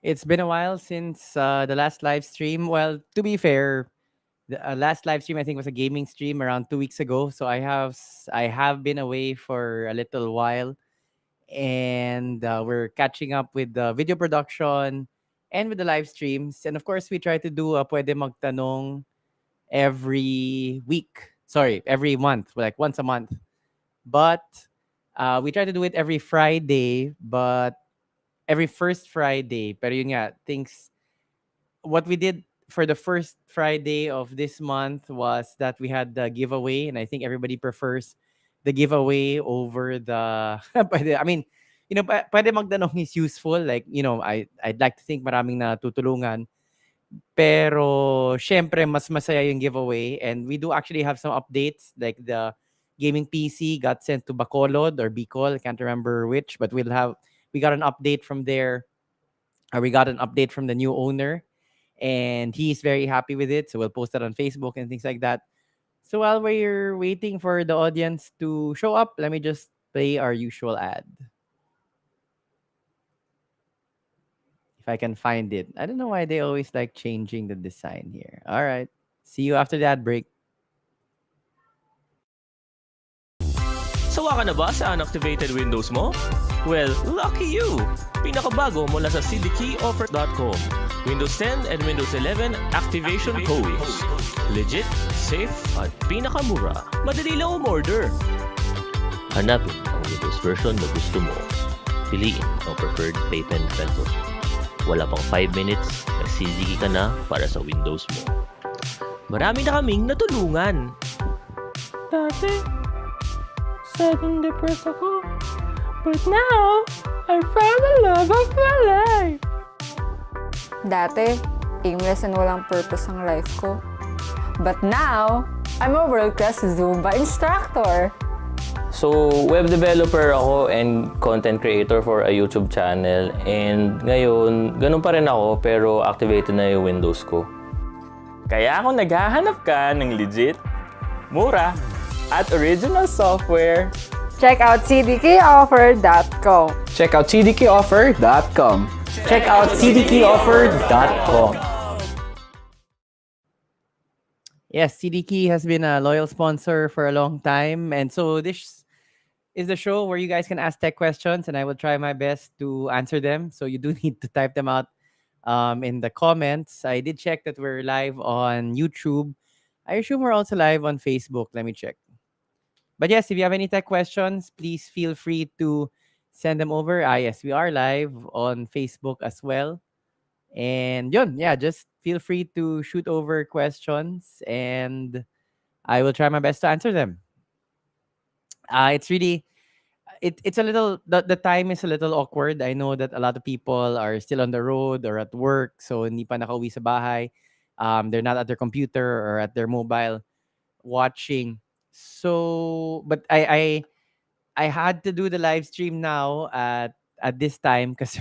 It's been a while since the last live stream. Well, to be fair, the last live stream I think was a gaming stream around 2 weeks ago. So I have been away for a little while, and we're catching up with the video production and with the live streams. And of course, we try to do a Puwede Magtanong every week. Sorry, every month, like once a month. But we try to do it every Friday, but every first Friday. Pero yun nga, things what we did for the first Friday of this month was that we had the giveaway, and I think everybody prefers the giveaway over the. I mean, pwede magtanong is useful. Like, I'd like to think maraming natutulungan. Pero, syempre, mas masaya yung giveaway. And we do actually have some updates. Like the gaming PC got sent to Bacolod or Bicol. I can't remember which, but we got an update from there. We got an update from the new owner, and he's very happy with it. So we'll post that on Facebook and things like that. So while we're waiting for the audience to show up, let me just play our usual ad. If I can find it. I don't know why they always like changing the design here. All right. See you after that break. Sawa ka na ba sa unactivated Windows mo? Well, lucky you! Pinakabago mula sa cdkeyoffer.com. Windows 10 and Windows 11 activation codes. Legit, safe, at pinakamura. Madali lang umorder. Hanapin ang Windows version na gusto mo. Piliin ang preferred payment method. Wala pang 5 minutes, nagsisigi ka na para sa Windows mo. Marami na kaming natulungan. Dati, sad and depressed ako. But now, I found the love of my life. Dati, aimless and walang purpose ang life ko. But now, I'm a world-class Zumba instructor. So, web developer ako and content creator for a YouTube channel. And ngayon, ganun pa rin ako pero activated na yung Windows ko. Kaya kung naghahanap ka ng legit, mura, at original software, Check out cdkeyoffer.com. Check out cdkeyoffer.com. Check out cdkeyoffer.com. Yes, CDKey has been a loyal sponsor for a long time. And so this is the show where you guys can ask tech questions, and I will try my best to answer them. So you do need to type them out in the comments. I did check that we're live on YouTube. I assume we're also live on Facebook. Let me check. But yes, if you have any tech questions, please feel free to send them over. Yes, we are live on Facebook as well. And yun, yeah, just feel free to shoot over questions, and I will try my best to answer them. It's really, it's a little, the time is a little awkward. I know that a lot of people are still on the road or at work, so hindi pa nakauwi sa bahay. They're not at their computer or at their mobile watching. So, but I had to do the live stream now at this time because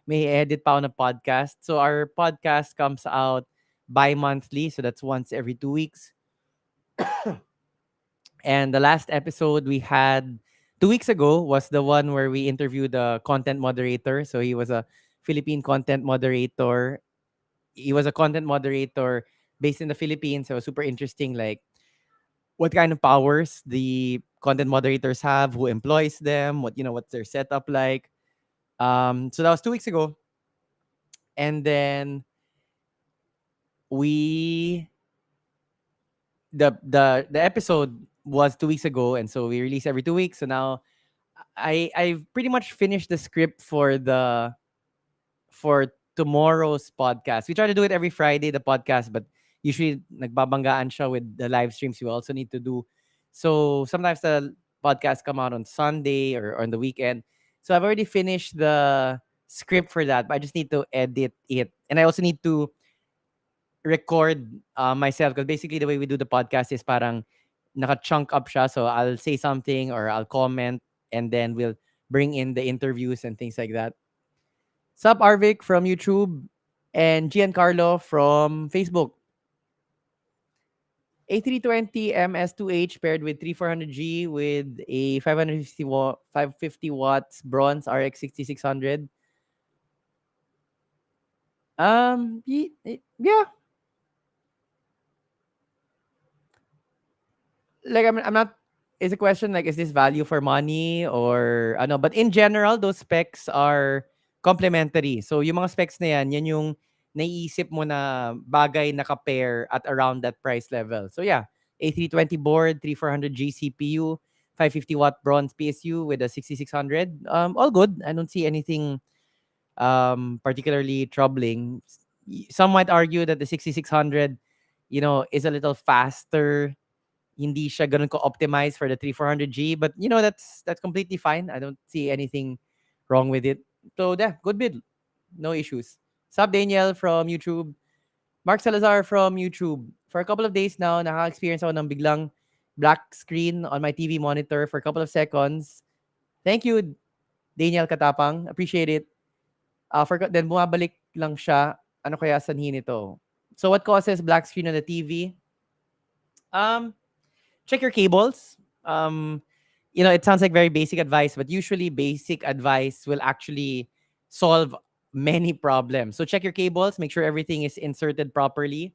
may edit pa ako ng podcast. So our podcast comes out bi-monthly, so that's once every 2 weeks. And the last episode we had 2 weeks ago was the one where we interviewed the content moderator. So he was a Philippine content moderator. He was a content moderator based in the Philippines. So it was super interesting, like what kind of powers the content moderators have, who employs them, what's their setup like. So that was 2 weeks ago. And then we the episode was 2 weeks ago, and so we release every 2 weeks. So now I've pretty much finished the script for tomorrow's podcast. We try to do it every Friday, the podcast, but usually nagbabanggaan siya with the live streams we also need to do. So sometimes the podcasts come out on Sunday or on the weekend. So I've already finished the script for that, but I just need to edit it. And I also need to record myself, because basically the way we do the podcast is parang naka-chunk up siya. So I'll say something or I'll comment, and then we'll bring in the interviews and things like that. Sup, Arvik from YouTube, and Giancarlo from Facebook. A320 MS2H paired with 3400G with a 550 watts bronze RX 6600. Yeah, like I'm not. Is a question like, is this value for money or ano? But in general, those specs are complementary. So yung mga specs na yan yung naiisip mo na bagay na ka-pair at around that price level. So yeah, A320 board, 3400G CPU, 550-watt bronze PSU with a 6600. All good. I don't see anything particularly troubling. Some might argue that the 6600, is a little faster. Hindi siya ganun ko-optimize for the 3400G, but that's completely fine. I don't see anything wrong with it. So yeah, good bid. No issues. Sup Daniel from YouTube. Mark Salazar from YouTube. For a couple of days now, naka-experience ako ng biglang black screen on my TV monitor for a couple of seconds. Thank you, Daniel Katapang. Appreciate it. Then bumabalik lang siya. Ano kaya sanhi nito? So what causes black screen on the TV? Um, Check your cables. It sounds like very basic advice, but usually basic advice will actually solve many problems. So check your cables, make sure everything is inserted properly,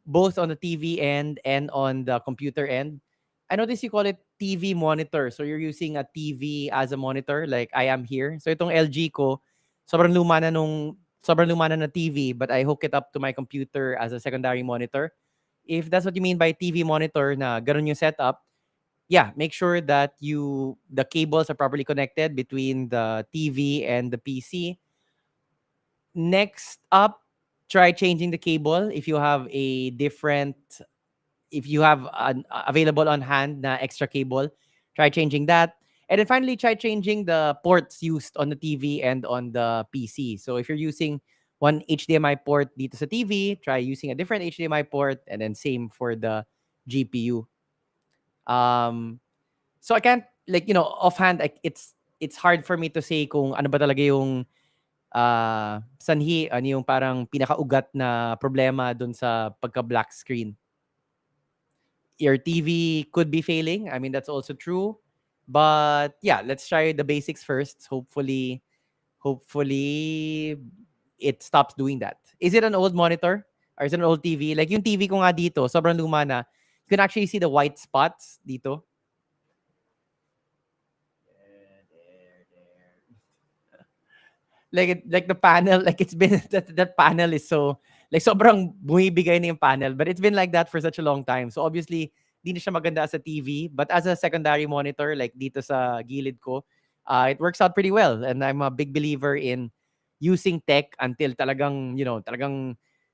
both on the TV end and on the computer end. I notice you call it TV monitor. So you're using a TV as a monitor, like I am here. So itong LG ko, sobrang luma na TV, but I hook it up to my computer as a secondary monitor. If that's what you mean by TV monitor na ganun yung setup, yeah, make sure that the cables are properly connected between the TV and the PC. Next up, try changing the cable if you have an available on hand na extra cable, try changing that. And then finally, try changing the ports used on the TV and on the PC. So if you're using one HDMI port dito sa TV, try using a different HDMI port, and then same for the GPU. So I can't, offhand, it's hard for me to say kung ano ba talaga yung sanhi, ano yung parang pinakaugat na problema dun sa pagka black screen. Your TV could be failing. I mean, that's also true. But yeah, let's try the basics first. Hopefully it stops doing that. Is it an old monitor or is it an old TV? Like yung TV ko nga dito, sobrang luma na. You can actually see the white spots dito. Like the panel, like it's been that panel is so like sobrang bumibigay na yung panel, but it's been like that for such a long time. So obviously, di na siya maganda as a TV, but as a secondary monitor, like dito sa gilid ko, it works out pretty well. And I'm a big believer in using tech until talagang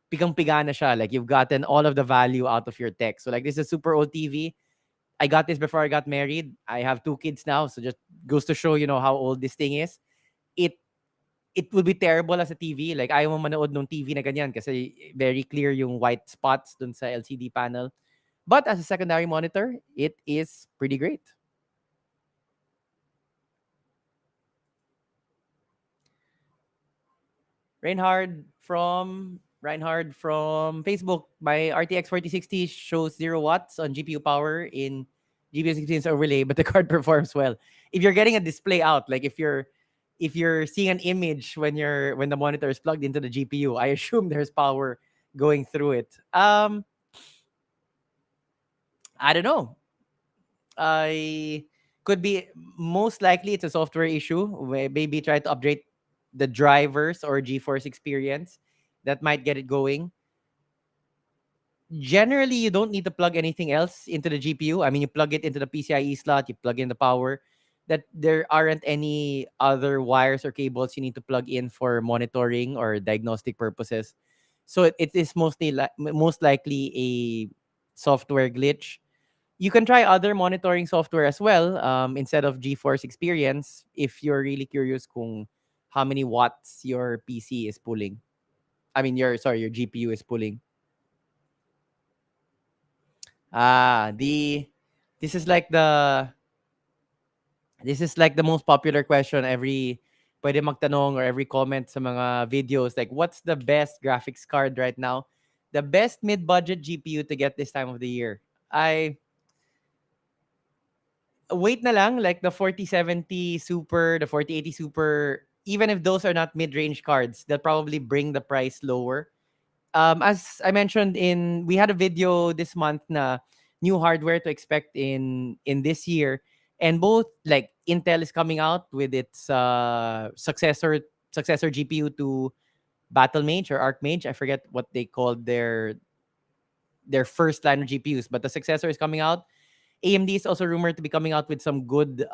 pigang-piga na siya. Like you've gotten all of the value out of your tech. So like this is a super old TV. I got this before I got married. I have 2 kids now, so just goes to show how old this thing is. It it would be terrible as a TV. Like, ayaw mo manood ng TV na ganyan kasi very clear yung white spots dun sa LCD panel. But as a secondary monitor, it is pretty great. Reinhard from Facebook. My RTX 4060 shows 0 watts on GPU power in GPU experience overlay, but the card performs well. If you're getting a display out, like if you're seeing an image when the monitor is plugged into the GPU, I assume there's power going through it. I don't know. I could be most likely it's a software issue. Maybe try to update the drivers or GeForce experience that might get it going. Generally, you don't need to plug anything else into the GPU. I mean, you plug it into the PCIe slot, you plug in the power. That there aren't any other wires or cables you need to plug in for monitoring or diagnostic purposes. So it is most likely a software glitch. You can try other monitoring software as well, instead of GeForce Experience, if you're really curious kung how many watts your PC is pulling. I mean, your GPU is pulling. This is like the most popular question every pwede magtanong or every comment sa mga videos. Like, what's the best graphics card right now? The best mid-budget GPU to get this time of the year. I wait na lang, like the 4070 Super, the 4080 Super, even if those are not mid-range cards, they'll probably bring the price lower. As I mentioned, in we had a video this month na new hardware to expect in this year, and both like Intel is coming out with its successor GPU to Battle Mage or Arc Mage. I forget what they called their first line of GPUs, but the successor is coming out. AMD is also rumored to be coming out with some good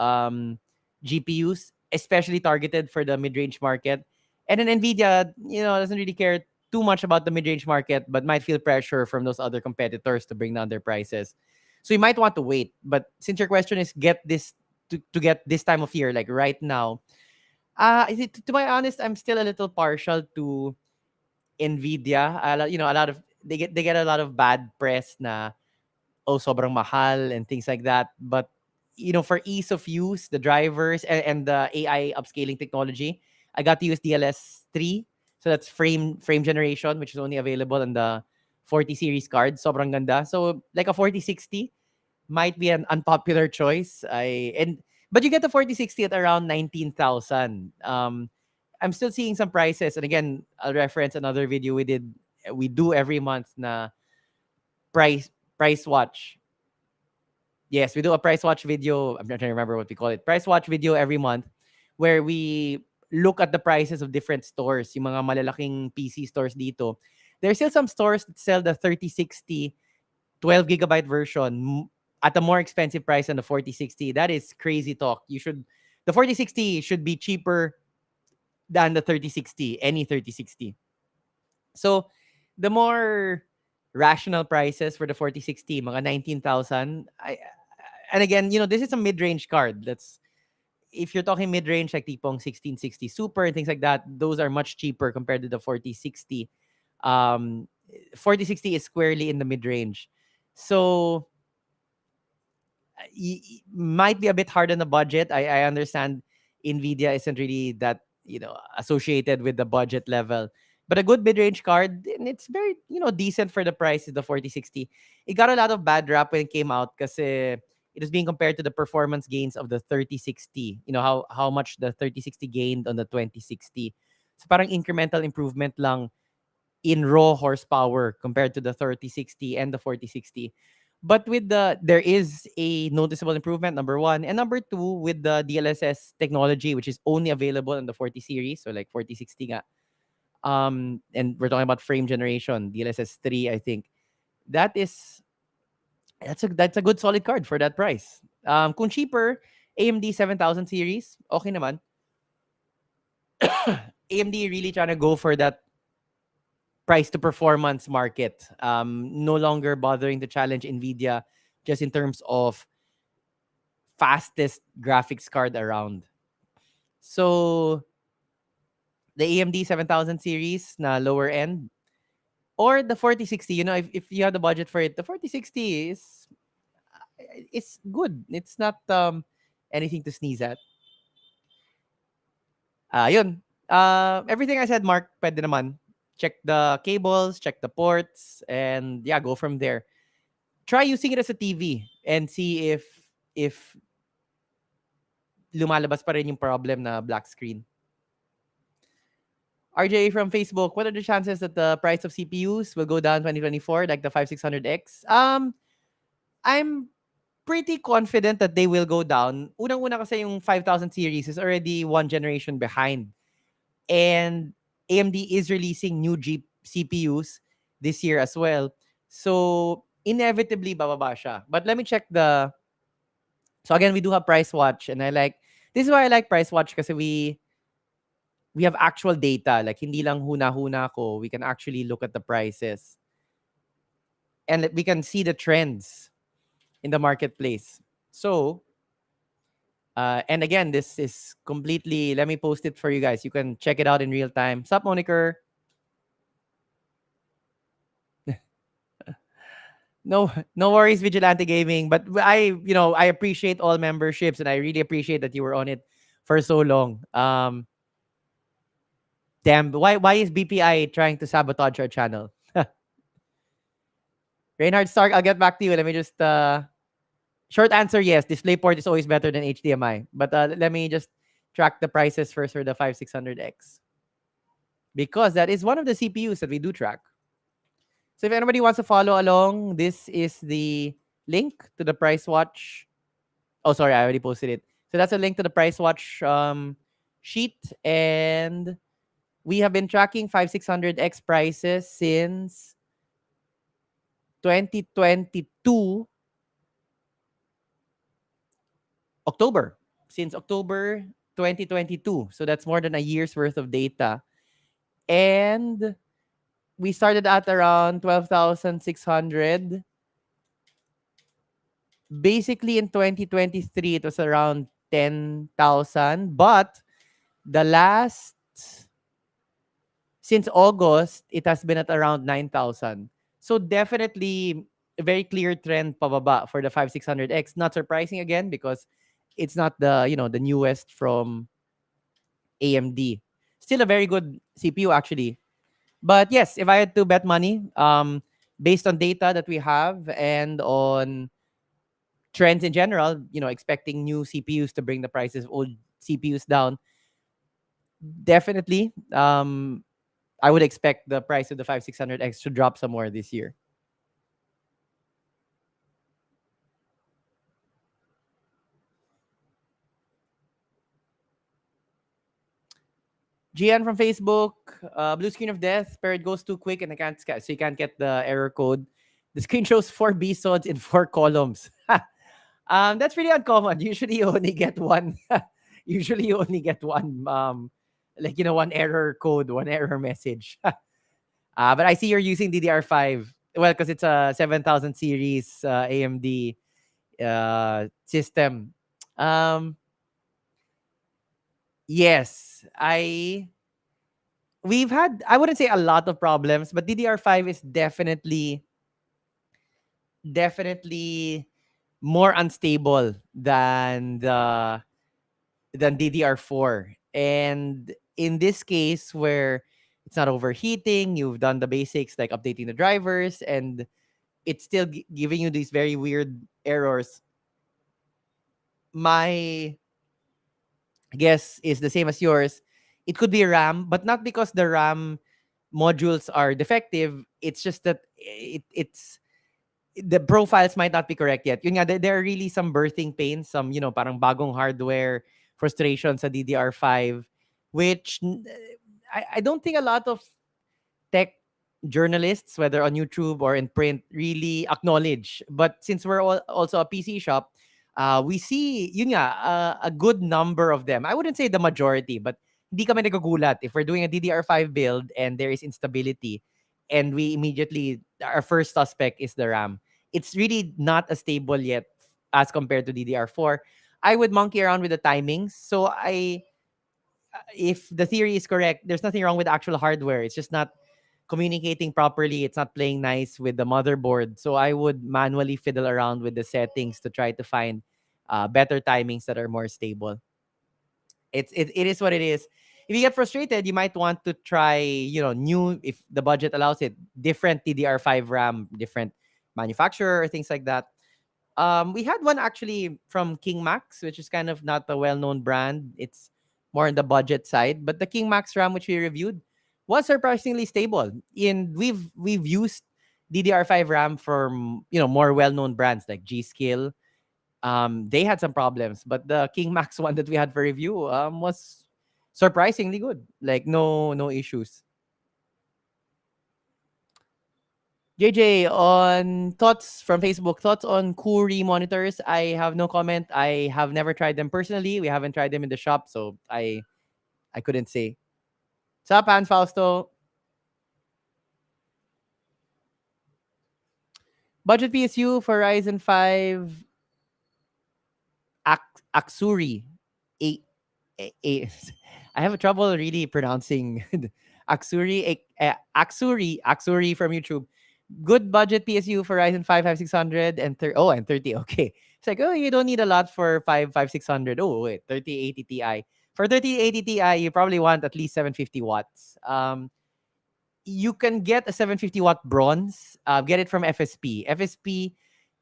GPUs, especially targeted for the mid-range market. And then Nvidia, doesn't really care too much about the mid-range market, but might feel pressure from those other competitors to bring down their prices. So you might want to wait. But since your question is get this to get this time of year, like right now, to my honest, I'm still a little partial to Nvidia. A lot of they get a lot of bad press na sobrang mahal and things like that. But for ease of use, the drivers and the AI upscaling technology, I got to use DLS3. So that's frame generation, which is only available on the 40 series card. Sobrang ganda. So like a 4060 might be an unpopular choice. But you get the 4060 at around 19,000. I'm still seeing some prices, and again, I'll reference another video we do every month na price watch. Yes, we do a price watch video. I'm not trying to remember what we call it. Price watch video every month where we look at the prices of different stores, yung mga malalaking PC stores dito. There's still some stores that sell the 3060 12 gigabyte version at a more expensive price than the 4060. That is crazy talk. The 4060 should be cheaper than the 3060, any 3060. So, the more rational prices for the 4060, mga 19,000. And again, this is a mid-range card. If you're talking mid-range, like tipong 1660 Super and things like that, those are much cheaper compared to the 4060. 4060 is squarely in the mid-range. So, might be a bit hard on the budget. I understand Nvidia isn't really that, associated with the budget level. But a good mid-range card, and it's very, decent for the price is the 4060. It got a lot of bad rap when it came out because it was being compared to the performance gains of the 3060. You know, how much the 3060 gained on the 2060. So parang incremental improvement lang in raw horsepower compared to the 3060 and the 4060. But there is a noticeable improvement, number one. And number two, with the DLSS technology, which is only available in the 40 series, so like 4060 nga. And we're talking about frame generation, DLSS 3, I think. That's a good solid card for that price. Kung cheaper, AMD 7000 series, okay naman. AMD really trying to go for that price to performance market. No longer bothering to challenge Nvidia just in terms of fastest graphics card around. So the AMD 7000 series na lower end or the 4060, if you have the budget for it, the 4060 is good. It's not anything to sneeze at. Yun. Everything I said, Mark, pwede naman. Check the cables, check the ports, and yeah, go from there. Try using it as a TV and see if lumalabas pa rin yung problem na black screen. RJ from Facebook, what are the chances that the price of CPUs will go down 2024 like the 5600X? I'm pretty confident that they will go down. Unang-una kasi yung 5000 series is already one generation behind. And AMD is releasing new CPUs this year as well. So, inevitably, bababa siya. But let me check So, again, we do have Price Watch. And this is why I like Price Watch kasi we have actual data. Like, hindi lang huna-huna ko. We can actually look at the prices. And we can see the trends in the marketplace. So, and again, this is completely, let me post it for you guys. You can check it out in real time. Sup, Moniker? No worries, Vigilante Gaming. But I appreciate all memberships and I really appreciate that you were on it for so long. Damn, why is BPI trying to sabotage our channel? Reinhard Stark, I'll get back to you. Let me just short answer, yes. DisplayPort is always better than HDMI. But let me just track the prices first for the 5600X because that is one of the CPUs that we do track. So if anybody wants to follow along, this is the link to the price watch. Oh, sorry, I already posted it. So that's a link to the price watch sheet, and we have been tracking 5600X prices since 2022 October. Since October 2022. So that's more than a year's worth of data. And we started at around 12,600. Basically in 2023 it was around 10,000, but the last since August it has been at around 9,000. So definitely a very clear trend pababa for the 5600X. Not surprising again because it's not the, the newest from AMD. Still a very good CPU actually. But yes, if I had to bet money, based on data that we have and on trends in general, expecting new CPUs to bring the prices of old CPUs down, definitely, I would expect the price of the 5600X to drop some more this year. GN from Facebook, blue screen of death, Parrot goes too quick and so you can't get the error code. The screen shows 4 B sods in 4 columns. That's really uncommon. Usually you only get one. Usually you only get one, one error code, one error message. But I see you're using DDR5. Well, because it's a 7000 series AMD system. Um, yes, we've had, I wouldn't say a lot of problems, but DDR5 is definitely more unstable than DDR4. And in this case where it's not overheating, you've done the basics like updating the drivers, and it's still giving you these very weird errors. My guess is the same as yours. It could be RAM, but not because the RAM modules are defective. It's just that it's the profiles might not be correct yet. Yun nga, there are really some birthing pains, some, parang bagong hardware frustration sa DDR5, which I don't think a lot of tech journalists, whether on YouTube or in print, really acknowledge. But since we're also a PC shop, we see, yun nga, a good number of them. I wouldn't say the majority, but hindi kami nagagulat if we're doing a DDR5 build and there is instability and we immediately, our first suspect is the RAM. It's really not as stable yet as compared to DDR4. I would monkey around with the timings. So if the theory is correct, there's nothing wrong with the actual hardware. It's just not communicating properly. It's not playing nice with the motherboard. So I would manually fiddle around with the settings to try to find better timings that are more stable. It is what it is. If you get frustrated, you might want to try, new, if the budget allows it, different DDR5 RAM, different manufacturer or things like that. We had one actually from King Max, which is kind of not a well-known brand. It's more on the budget side, but the King Max RAM, which we reviewed, was surprisingly stable. And we've used DDR5 RAM from more well-known brands like G-Skill. They had some problems, but the King Max one that we had for review was surprisingly good. Like no issues. JJ, on thoughts from Facebook, thoughts on Kuri monitors. I have no comment. I have never tried them personally. We haven't tried them in the shop, so I couldn't say. Sup, Hans Fausto? Budget PSU for Ryzen 5 Aksuri. A, I have trouble really pronouncing Aksuri. Aksuri from YouTube. Good budget PSU for Ryzen 5 5600 and and 30. Okay. It's like, oh, you don't need a lot for 5600. Oh, wait, 3080 Ti. For 3080 Ti, you probably want at least 750 watts. You can get a 750 watt bronze. Get it from FSP. FSP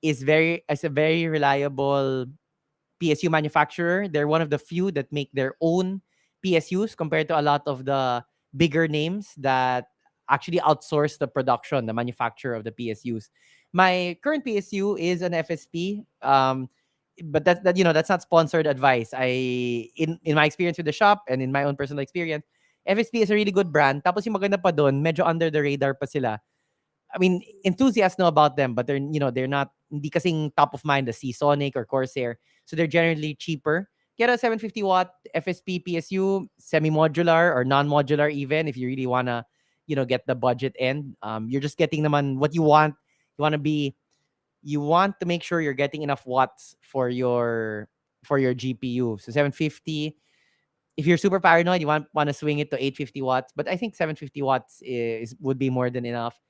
is a very reliable PSU manufacturer. They're one of the few that make their own PSUs compared to a lot of the bigger names that actually outsource the production, the manufacture of the PSUs. My current PSU is an FSP. But that's not sponsored advice. In my experience with the shop and in my own personal experience, FSP is a really good brand. Tapos yung maganda pa doon, medyo under the radar pa sila. I mean, enthusiasts know about them, but they're not hindi kasing top of mind the Seasonic or Corsair. So they're generally cheaper. Get a 750 watt FSP PSU, semi-modular or non-modular even if you really wanna, get the budget end. You're just getting naman what you want. You want to make sure you're getting enough watts for your GPU. So 750. If you're super paranoid, you want to swing it to 850 watts, but I think 750 watts would be more than enough.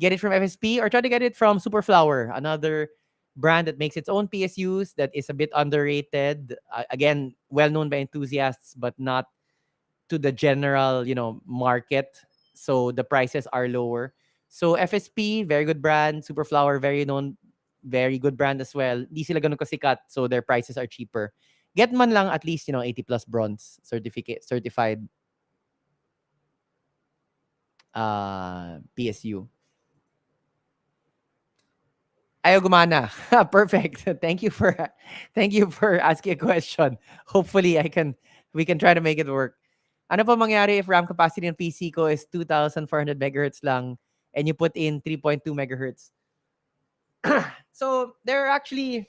Get it from FSP or try to get it from Superflower, another brand that makes its own PSUs that is a bit underrated. Again, well known by enthusiasts, but not to the general, market. So the prices are lower. So FSP, very good brand. Superflower, very known, very good brand as well. Di sila ganun kasikat, so their prices are cheaper. Get man lang at least, 80 plus bronze certified PSU. Ayaw gumana. Perfect. Thank you for asking a question. Hopefully we can try to make it work. Ano pa mangyari if RAM capacity ng PC ko is 2,400 megahertz lang and you put in 3.2 megahertz? So there are actually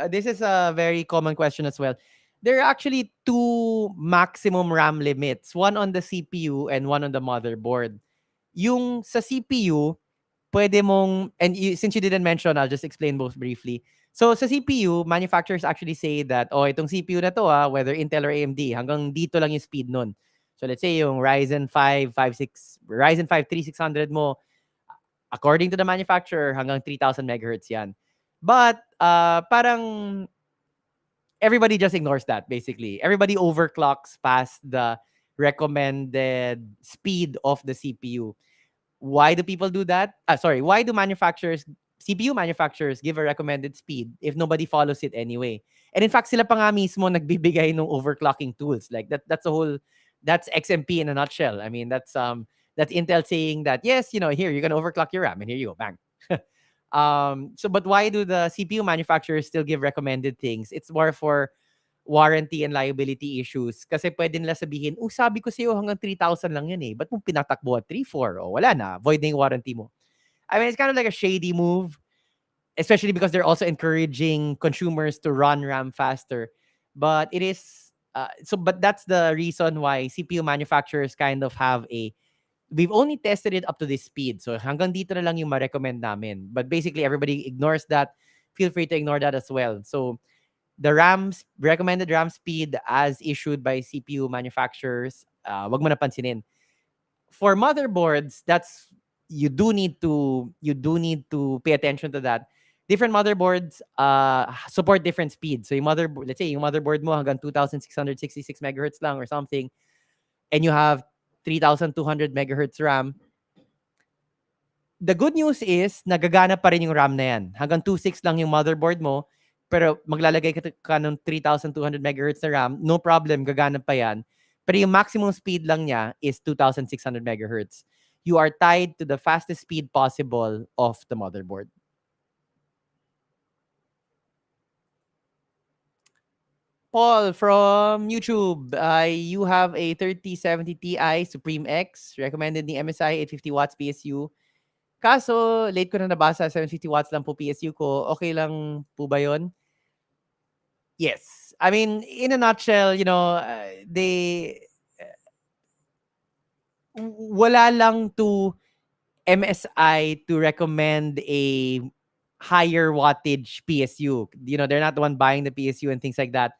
this is a very common question as well. There are actually two maximum RAM limits, one on the CPU and one on the motherboard. Yung sa CPU, pwede mong, and since you didn't mention, I'll just explain both briefly. So sa CPU, manufacturers actually say that, itong CPU na to, whether Intel or AMD, hanggang dito lang yung speed nun. So let's say yung Ryzen 5 3600 mo, according to the manufacturer, hanggang 3,000 megahertz yan. But parang everybody just ignores that, basically. Everybody overclocks past the recommended speed of the CPU. Why do people do that? Why do CPU manufacturers give a recommended speed if nobody follows it anyway? And in fact, sila pa nga mismo nagbibigay ng overclocking tools. Like that's XMP in a nutshell. I mean, that's Intel saying that, yes, here, you're going to overclock your RAM and here you go, bang. But why do the CPU manufacturers still give recommended things? It's more for warranty and liability issues. Kasi pwede nila sabihin, sabi ko sa'yo hanggang 3,000 lang yan eh. Ba't mong pinatakbo at 3,400? Wala na. Void na yung warranty mo. I mean, it's kind of like a shady move, especially because they're also encouraging consumers to run RAM faster. But it is, but that's the reason why CPU manufacturers kind of have we've only tested it up to this speed. So hanggang dito na lang yung ma-recommend namin. But basically, everybody ignores that. Feel free to ignore that as well. So the recommended RAM speed as issued by CPU manufacturers, wag mo na pansinin. For motherboards, you do need to pay attention to that. Different motherboards support different speeds. So let's say yung motherboard mo hanggang 2,666 megahertz lang or something, and you have 3,200 megahertz RAM. The good news is, nagagana pa rin yung RAM na yan. Hanggang 2.6 lang yung motherboard mo, pero maglalagay ka ng 3,200 megahertz na RAM, no problem, gagana pa yan. Pero yung maximum speed lang niya is 2,600 megahertz. You are tied to the fastest speed possible of the motherboard. Paul from YouTube, you have a 3070 Ti Supreme X, recommended ni MSI 850 watts PSU. Kaso, late ko na nabasa, 750 watts lang po PSU ko. Okay lang po ba yun? Yes. I mean, in a nutshell, wala lang to MSI to recommend a higher wattage PSU. They're not the one buying the PSU and things like that.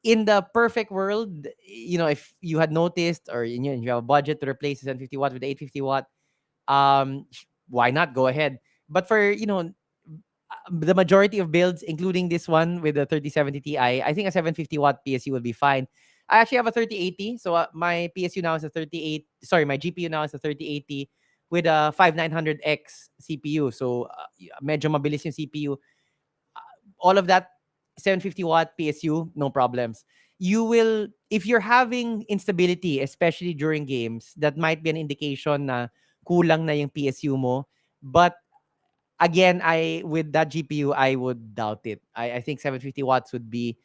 In the perfect world, if you had noticed or you have a budget to replace the 750 watt with the 850 watt, why not go ahead? But for, the majority of builds, including this one with the 3070 Ti, I think a 750 watt PSU will be fine. I actually have a 3080. So my PSU now is my GPU now is a 3080 with a 5900X CPU. So medyo mabilis yung CPU. All of that 750-watt PSU, no problems. You will, if you're having instability, especially during games, that might be an indication na kulang na yung PSU mo. But again, I with that GPU, I would doubt it. I think 750 watts would be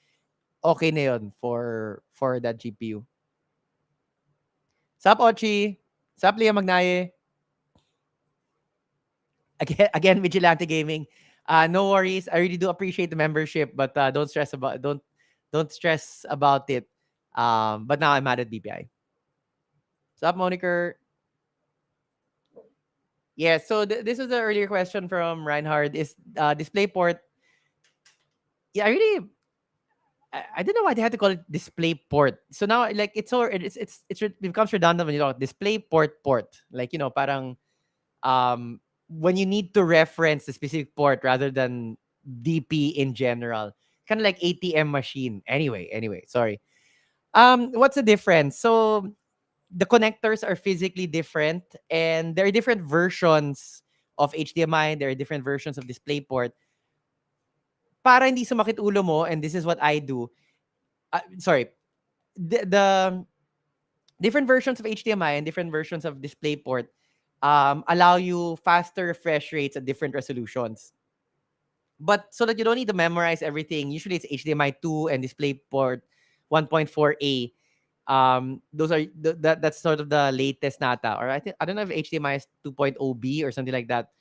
okay na yun for that GPU. Sup, Ochi? Sup, Leah Magnaye? Again, Vigilante Gaming. No worries. I really do appreciate the membership, but don't stress about it. But now I'm mad at BPI. Sup, Moniker? Yeah, so this was the earlier question from Reinhard. Is DisplayPort? Yeah, I don't know why they had to call it DisplayPort. So now, like, it becomes redundant when you talk DisplayPort. Like, parang when you need to reference the specific port rather than DP in general, kind of like ATM machine. Anyway, sorry. What's the difference? So the connectors are physically different, and there are different versions of HDMI. There are different versions of DisplayPort. Para hindi sumakit ulo mo, and this is what I do. Sorry, the different versions of HDMI and different versions of DisplayPort allow you faster refresh rates at different resolutions. But so that you don't need to memorize everything, usually it's HDMI 2 and DisplayPort 1.4A. Those are that's sort of the latest nata, or I don't know if HDMI is 2.0B or something like that.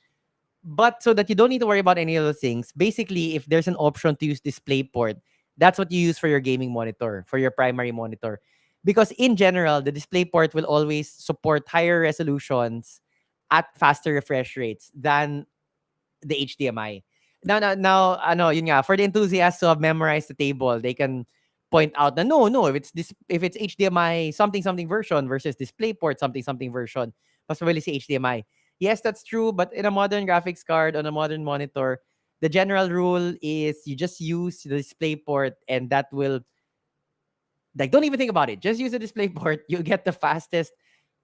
But so that you don't need to worry about any of those things, basically, if there's an option to use DisplayPort, that's what you use for your gaming monitor, for your primary monitor. Because in general, the DisplayPort will always support higher resolutions at faster refresh rates than the HDMI. Now, yun nga, for the enthusiasts who have memorized the table, they can point out that no, if it's HDMI something version versus DisplayPort something version, mas mabilis si HDMI. Yes, that's true, but in a modern graphics card on a modern monitor, the general rule is you just use the DisplayPort, and that will, like, don't even think about it. Just use the DisplayPort. You'll get the fastest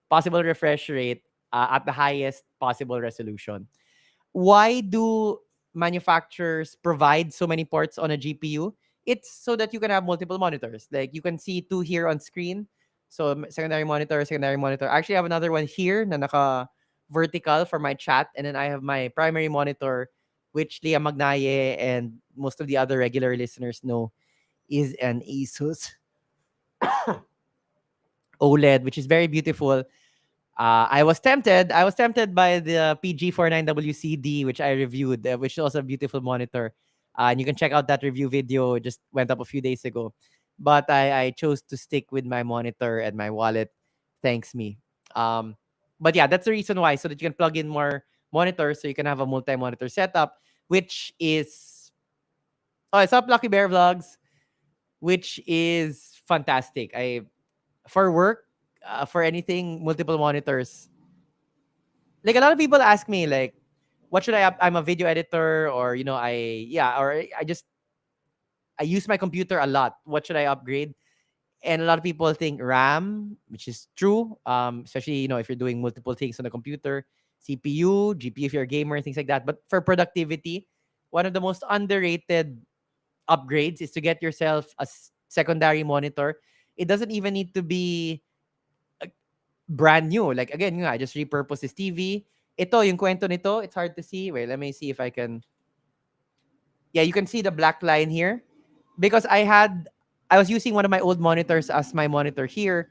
possible refresh rate at the highest possible resolution. Why do manufacturers provide so many ports on a GPU? It's so that you can have multiple monitors. Like, you can see two here on screen. So secondary monitor, secondary monitor. I actually have another one here na naka vertical for my chat, and then I have my primary monitor, which Leah Magnaye and most of the other regular listeners know is an Asus OLED, which is very beautiful. I was tempted. I was tempted by the PG49WCD, which I reviewed, which is also a beautiful monitor. And you can check out that review video. It just went up a few days ago. But I chose to stick with my monitor, and my wallet thanks me. But yeah, that's the reason why, so that you can plug in more monitors, so you can have a multi-monitor setup, which is, oh, it's up Lucky Bear Vlogs, which is fantastic. For work, for anything, multiple monitors. Like, a lot of people ask me, like, what should I I'm a video editor, or I use my computer a lot. What should I upgrade? And a lot of people think RAM, which is true. Especially, if you're doing multiple things on the computer, CPU, GPU if you're a gamer, things like that. But for productivity, one of the most underrated upgrades is to get yourself a secondary monitor. It doesn't even need to be brand new. Like, again, I just repurpose this TV. Ito, yung kwento nito, it's hard to see. Wait, let me see if I can. Yeah, you can see the black line here. Because I was using one of my old monitors as my monitor here.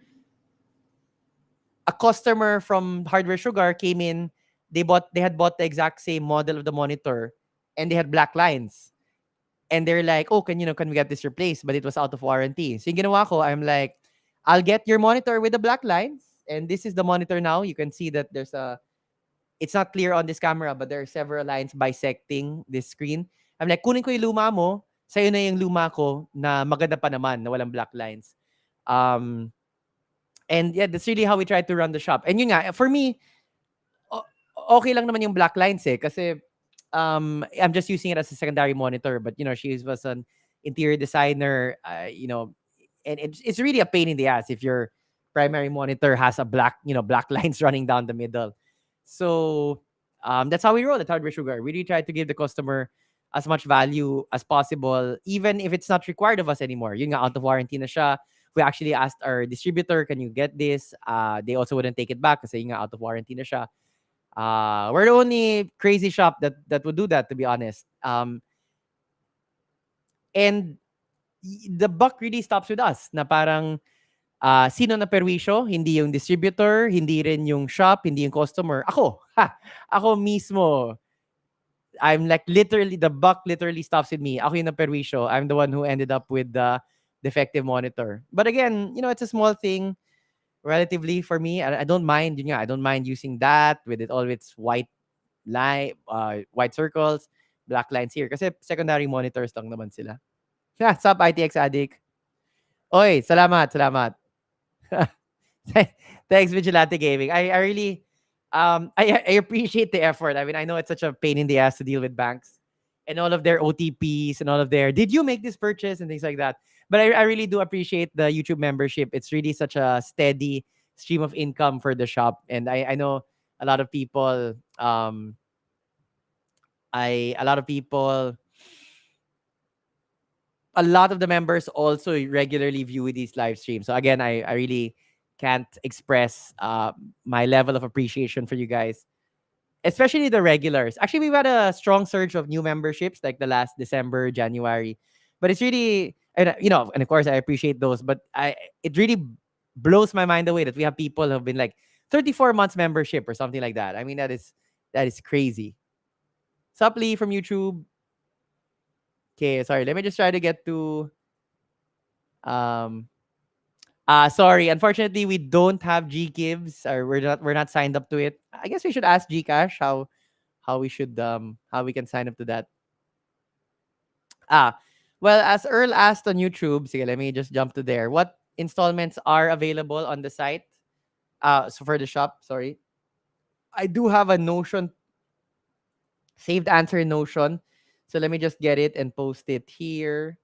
A customer from Hardware Sugar came in. They had bought the exact same model of the monitor, and they had black lines. And they're like, oh, can we get this replaced? But it was out of warranty. So yung ginawa ko, I'm like, I'll get your monitor with the black lines. And this is the monitor now. You can see that it's not clear on this camera, but there are several lines bisecting this screen. I'm like, kunin ko yung luma mo, sa'yo na yung luma ko na maganda pa naman, na walang black lines. And yeah, that's really how we try to run the shop. And yun nga, for me, okay lang naman yung black lines kasi I'm just using it as a secondary monitor. But, she was an interior designer, and it's really a pain in the ass if your primary monitor has a black lines running down the middle. So that's how we roll at Hardware Sugar. We really try to give the customer as much value as possible, even if it's not required of us anymore. Yun nga, out of warranty na siya. We actually asked our distributor, can you get this? They also wouldn't take it back kasi yun nga, out of warranty na siya. We're the only crazy shop that would do that, to be honest. And the buck really stops with us na parang sino na perwisyo? Hindi yung distributor, hindi rin yung shop, hindi yung customer. Ako. Ha! Ako mismo. I'm like literally, the buck literally stops with me. Ako yung na perwisyo. I'm the one who ended up with the defective monitor. But again, it's a small thing relatively for me. I don't mind, yun nga, I don't mind using that with it all its white line, white circles, black lines here. Kasi secondary monitors lang naman sila. Yeah, sup, ITX Addict? Oy, salamat, salamat. Thanks, Vigilante Gaming. I really I appreciate the effort. I mean, I know it's such a pain in the ass to deal with banks and all of their OTPs and all of their did you make this purchase and things like that. But I really do appreciate the YouTube membership. It's really such a steady stream of income for the shop. And I know a lot of people a lot of people a lot of the members also regularly view these live streams. So again, I really can't express my level of appreciation for you guys, especially the regulars. Actually, we've had a strong surge of new memberships like the last December, January. But it's really, and and of course I appreciate those, but it really blows my mind away that we have people who have been like 34 months membership or something like that. I mean, that is crazy. Supply from YouTube. Okay, sorry. Let me just try to get to um sorry. Unfortunately, we don't have GKIBs or we're not signed up to it. I guess we should ask Gcash how we should how we can sign up to that. Ah, well, as Earl asked on YouTube, sige, let me just jump to there. What installments are available on the site? So for the shop, sorry. I do have a Notion saved answer in Notion. So let me just get it and post it here.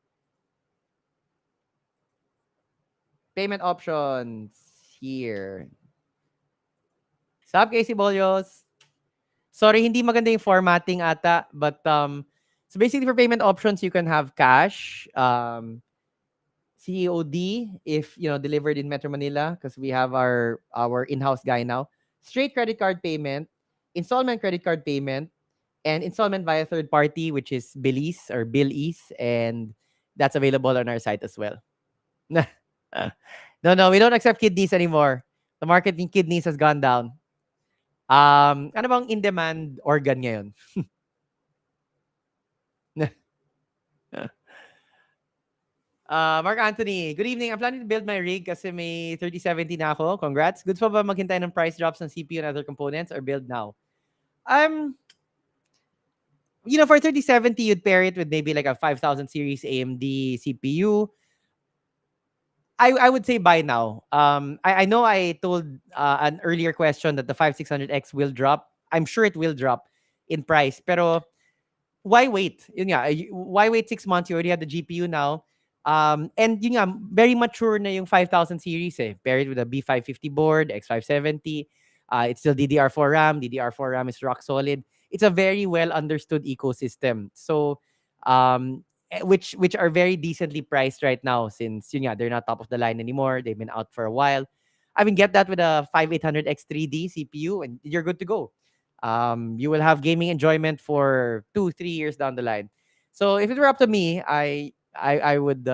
Payment options here. Sup, Casey Bolyos? Sorry, hindi maganda yung formatting ata. But, so basically for payment options, you can have cash, COD, if, delivered in Metro Manila, because we have our in-house guy now. Straight credit card payment, installment credit card payment, and installment via third party, which is Belize or Belize, and that's available on our site as well. No, we don't accept kidneys anymore. The market in kidneys has gone down. Ano bang in-demand organ ngayon? Mark Anthony, good evening. I'm planning to build my rig kasi may 3070 na ako. Congrats. Goods pa ba maghintay ng price drops ng CPU and other components or build now? For 3070, you'd pair it with maybe like a 5000 series AMD CPU. I would say buy now. I know I told an earlier question that the 5600X will drop. I'm sure it will drop in price. Pero why wait? Yun nga, why wait 6 months? You already have the GPU now. And yun nga, very mature na yung 5000 series eh. Pair it with a B550 board, X570. It's still DDR4 RAM. DDR4 RAM is rock solid. It's a very well understood ecosystem. So, which are very decently priced right now since yun nga, they're not top of the line anymore. They've been out for a while. I mean, get that with a 5800X3D CPU and you're good to go. You will have gaming enjoyment for 2-3 years down the line. So if it were up to me, I would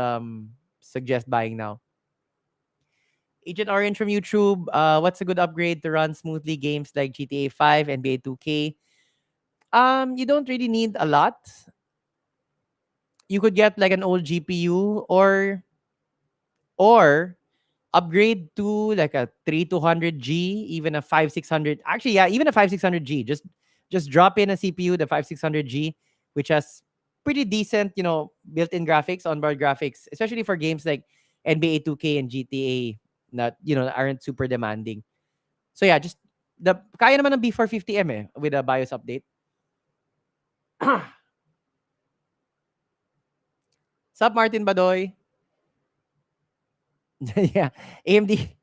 suggest buying now. Agent Orange from YouTube, what's a good upgrade to run smoothly games like GTA 5, NBA 2K? You don't really need a lot. You could get like an old GPU or upgrade to like a 3200G, even a 5600. Actually, yeah, even a 5600G. Just drop in a CPU, the 5600G, which has pretty decent, built-in graphics, onboard graphics, especially for games like NBA 2K and GTA that, aren't super demanding. So yeah, just kaya naman ng B450M with a BIOS update. Sup, Martin Badoy? Yeah, AMD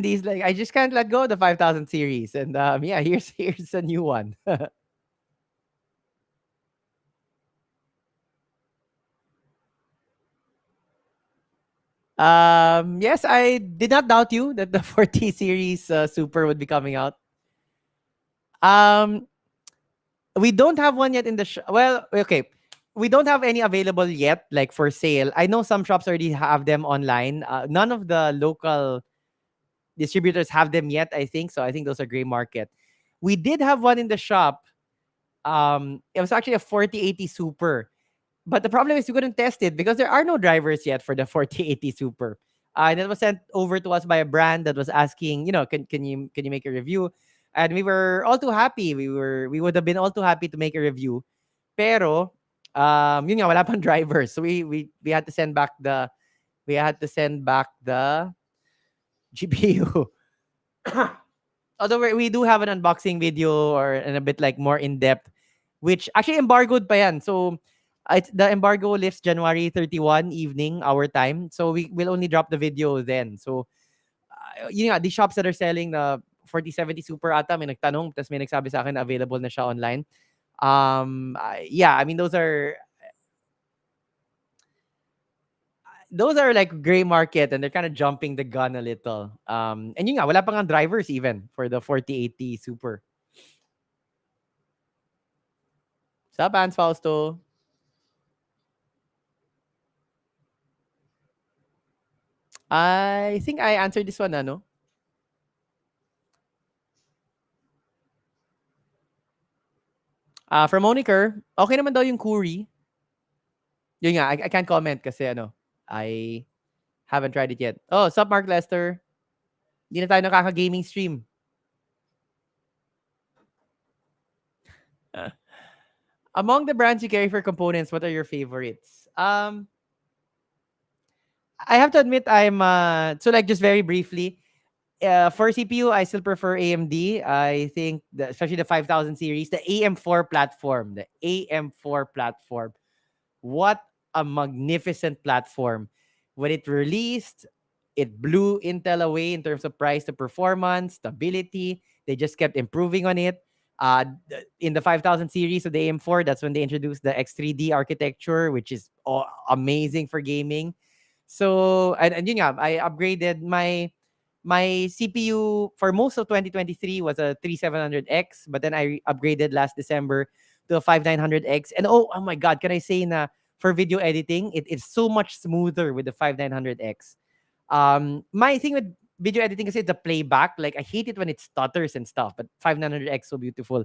is like, I just can't let go of the 5000 series. And yeah, here's a new one. Yes, I did not doubt you that the 40 series Super would be coming out. Um, we don't have one yet in the well, okay. We don't have any available yet, like for sale. I know some shops already have them online. None of the local distributors have them yet, I think. So I think those are gray market. We did have one in the shop. It was actually a 4080 Super. But the problem is we couldn't test it because there are no drivers yet for the 4080 Super. And it was sent over to us by a brand that was asking, can you make a review? And we were all too happy. We would have been all too happy to make a review. Pero yun nga, wala pang drivers. So we had to send back the GPU. Although we do have an unboxing video or and a bit like more in depth, which actually embargoed pa yan. So the embargo lifts January 31 evening our time. So we will only drop the video then. So the shops that are selling the 4070 Super ata may nagtanong tapos may nagsabi sa akin na available na siya online. Yeah, I mean those are like gray market and they're kind of jumping the gun a little. And yun nga, wala pa nga drivers even for the 4080 Super. Sup, Hans Fausto? I think I answered this one, ano? From Moniker, okay naman daw yung Kuri. Yun nga, I can't comment kasi I haven't tried it yet. Oh, sup, Mark Lester? Hindi na tayo nakaka-gaming stream. Among the brands you carry for components, what are your favorites? I have to admit so like just very briefly, for CPU, I still prefer AMD. I think especially the 5000 series, the AM4 platform, what a magnificent platform. When it released, it blew Intel away in terms of price to performance, stability. They just kept improving on it. In the 5000 series of the AM4, that's when they introduced the X3D architecture, which is amazing for gaming. So, and yun nga, I upgraded my CPU for most of 2023 was a 3700X, but then I upgraded last December to a 5900X. And oh my God, can I say na for video editing, it is so much smoother with the 5900X. My thing with video editing is it's a playback. Like I hate it when it stutters and stuff, but 5900X so beautiful.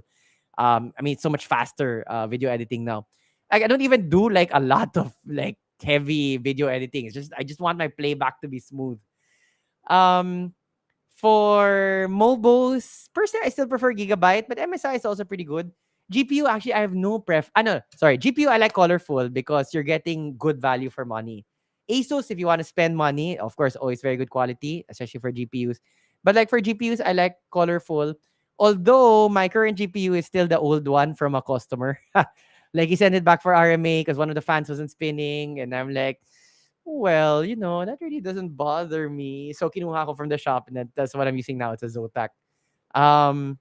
I mean, it's so much faster video editing now. I don't even do like a lot of like heavy video editing. It's just I just want my playback to be smooth. Um, for mobos, personally, I still prefer Gigabyte, but MSI is also pretty good. GPU, actually, I have no pref. No, sorry. GPU, I like colorful because you're getting good value for money. ASUS, if you want to spend money, of course, always very good quality, especially for GPUs. But like for GPUs, I like colorful. Although my current GPU is still the old one from a customer. Like he sent it back for RMA because one of the fans wasn't spinning. And I'm like, well, that really doesn't bother me. So kinuha ko from the shop and that's what I'm using now. It's a Zotac. Um,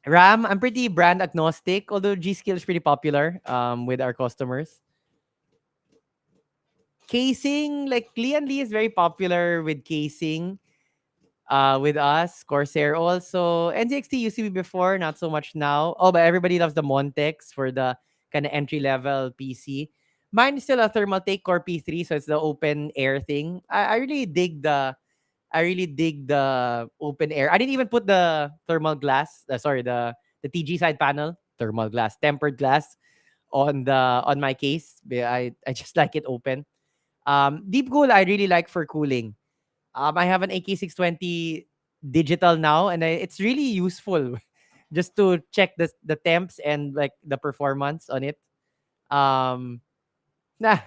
RAM, I'm pretty brand agnostic, although G-Skill is pretty popular with our customers. Casing, like Lian Lee is very popular with casing with us. Corsair also. NZXT used to be before, not so much now. Oh, but everybody loves the Montex for the kind of entry-level PC. Mine is still a Thermaltake Core P3, so it's the open air thing. I really dig the open air. I didn't even put the thermal glass, the TG side panel, thermal glass, tempered glass on my case. I just like it open. Deep cool I really like for cooling. I have an AK620 digital now, and it's really useful just to check the temps and like the performance on it. Nah,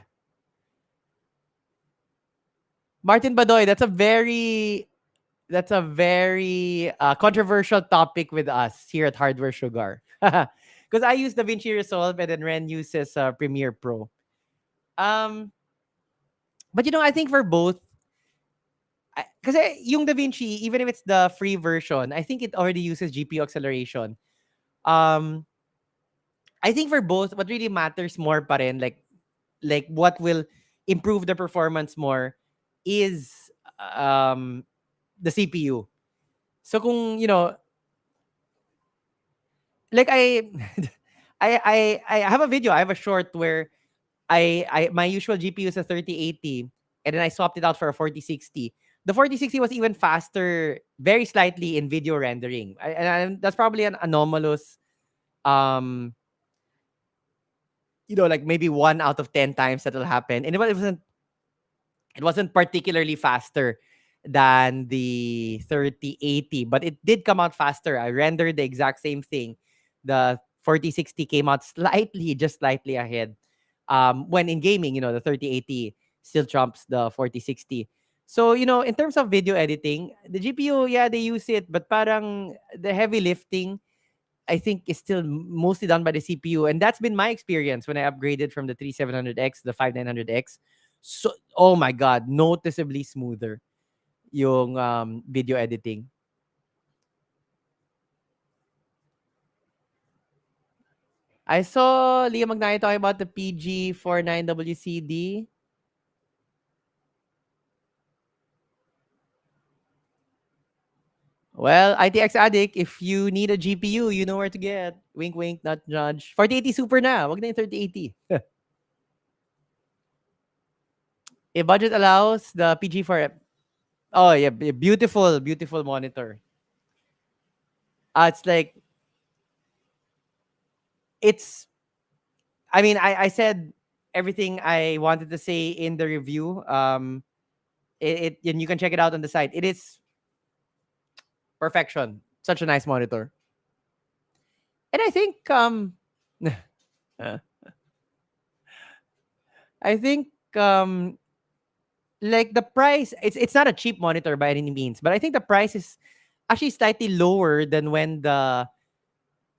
Martin Badoy, that's a very controversial topic with us here at Hardware Sugar. Because I use DaVinci Resolve and then Ren uses Premiere Pro. But I think for both, because yung DaVinci, even if it's the free version, I think it already uses GPU acceleration. Um, I think for both, what really matters more pa rin, like what will improve the performance more is um the CPU. So kung, like I have a video, I have a short where I my usual GPU is a 3080, and then I swapped it out for a 4060. The 4060 was even faster, very slightly in video rendering. That's probably an anomalous, um, like maybe 1 out of 10 times that'll happen. And it wasn't particularly faster than the 3080, but it did come out faster. I rendered the exact same thing. The 4060 came out slightly, just slightly ahead. When in gaming, the 3080 still trumps the 4060. So, in terms of video editing, the GPU, yeah, they use it, but parang the heavy lifting, I think, is still mostly done by the CPU. And that's been my experience when I upgraded from the 3700X to the 5900X. So, oh my God, noticeably smoother yung video editing. I saw Leah Magtanong talking about the PG49WCD. Well, ITX Addict, if you need a GPU, you know where to get. Wink, wink, not nudge. 4080 Super na. Wag na yung 3080. If budget allows, the PG4... Oh, yeah. Beautiful, beautiful monitor. It's like... It's... I mean, I said everything I wanted to say in the review. And you can check it out on the site. It is perfection. Such a nice monitor. And I think... I think... like the price, it's not a cheap monitor by any means, but I think the price is actually slightly lower than when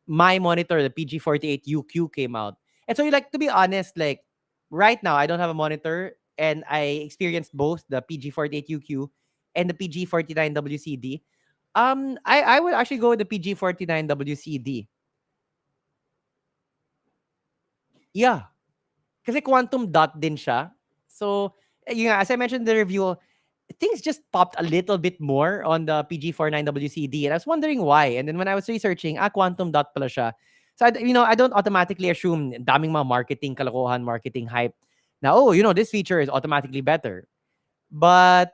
my monitor, the PG48UQ, came out. And so, to be honest, like right now, I don't have a monitor, and I experienced both the PG48UQ and the PG49WCD. I would actually go with the PG49WCD. Yeah, kasi quantum dot din siya. So, as I mentioned in the review, things just popped a little bit more on the PG49WCD, and I was wondering why. And then when I was researching, quantum dot pala siya. So, I don't automatically assume daming mga marketing kalokohan, marketing hype. Now, this feature is automatically better. But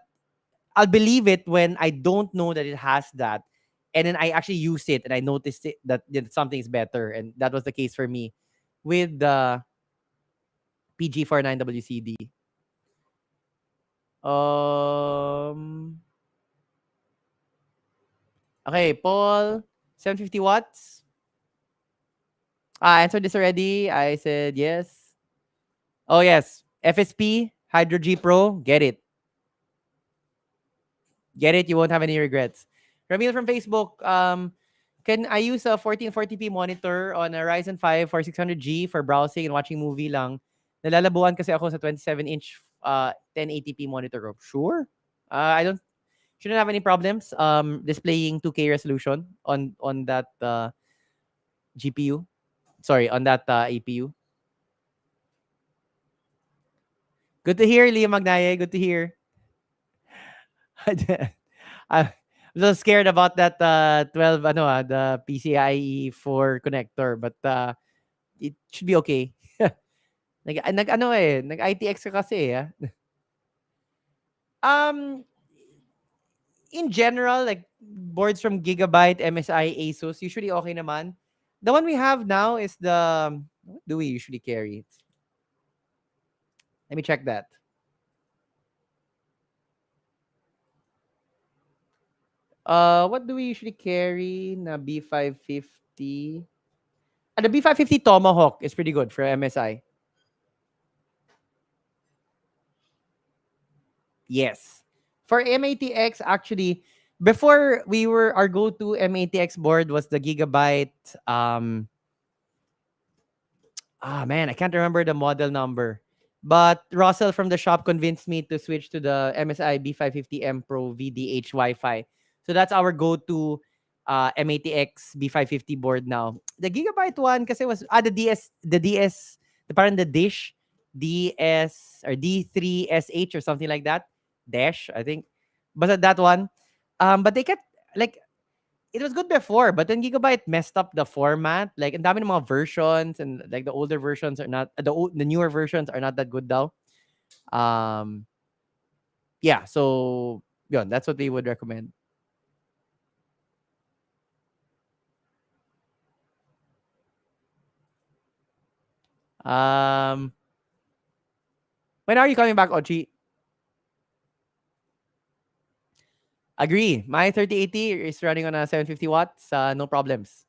I'll believe it when I don't know that it has that. And then I actually use it and I noticed that something is better. And that was the case for me with the PG49WCD. Okay, Paul, 750 watts. I answered this already. I said yes. Oh, yes. FSP, Hydro G Pro, get it. Get it, you won't have any regrets. Ramil from Facebook, can I use a 1440p monitor on a Ryzen 5 for 600G for browsing and watching movie lang? Nalalabuan kasi ako sa 27-inch 1080p monitor ko. Sure. I shouldn't have any problems displaying 2K resolution on that GPU. Sorry, on that APU. Good to hear, Liam Magnaye. Good to hear. I'm just scared about that 12 the PCIe 4 connector, but it should be okay. Nag ITX ka kasi in general, like boards from Gigabyte, MSI, Asus, usually okay naman. The one we have now is the... What do we usually carry? Let me check that. What do we usually carry na B550? The B550 Tomahawk is pretty good for MSI. Yes. For M80X, actually, before our go-to M80X board was the Gigabyte. Man, I can't remember the model number. But Russell from the shop convinced me to switch to the MSI B550M Pro VDH Wi-Fi. So that's our go-to M80X B550 board now. The Gigabyte one kasi was the parang the dish DS or D3SH or something like that. Dash, I think. But that one, but they kept like it was good before, but then Gigabyte messed up the format. Like, ang dami ng mga versions, and like the older versions are not the newer versions are not that good now. Um, yeah, so yun, that's what they would recommend. Um, when are you coming back, Ochi? Agree. My 3080 is running on a 750 watts. No problems.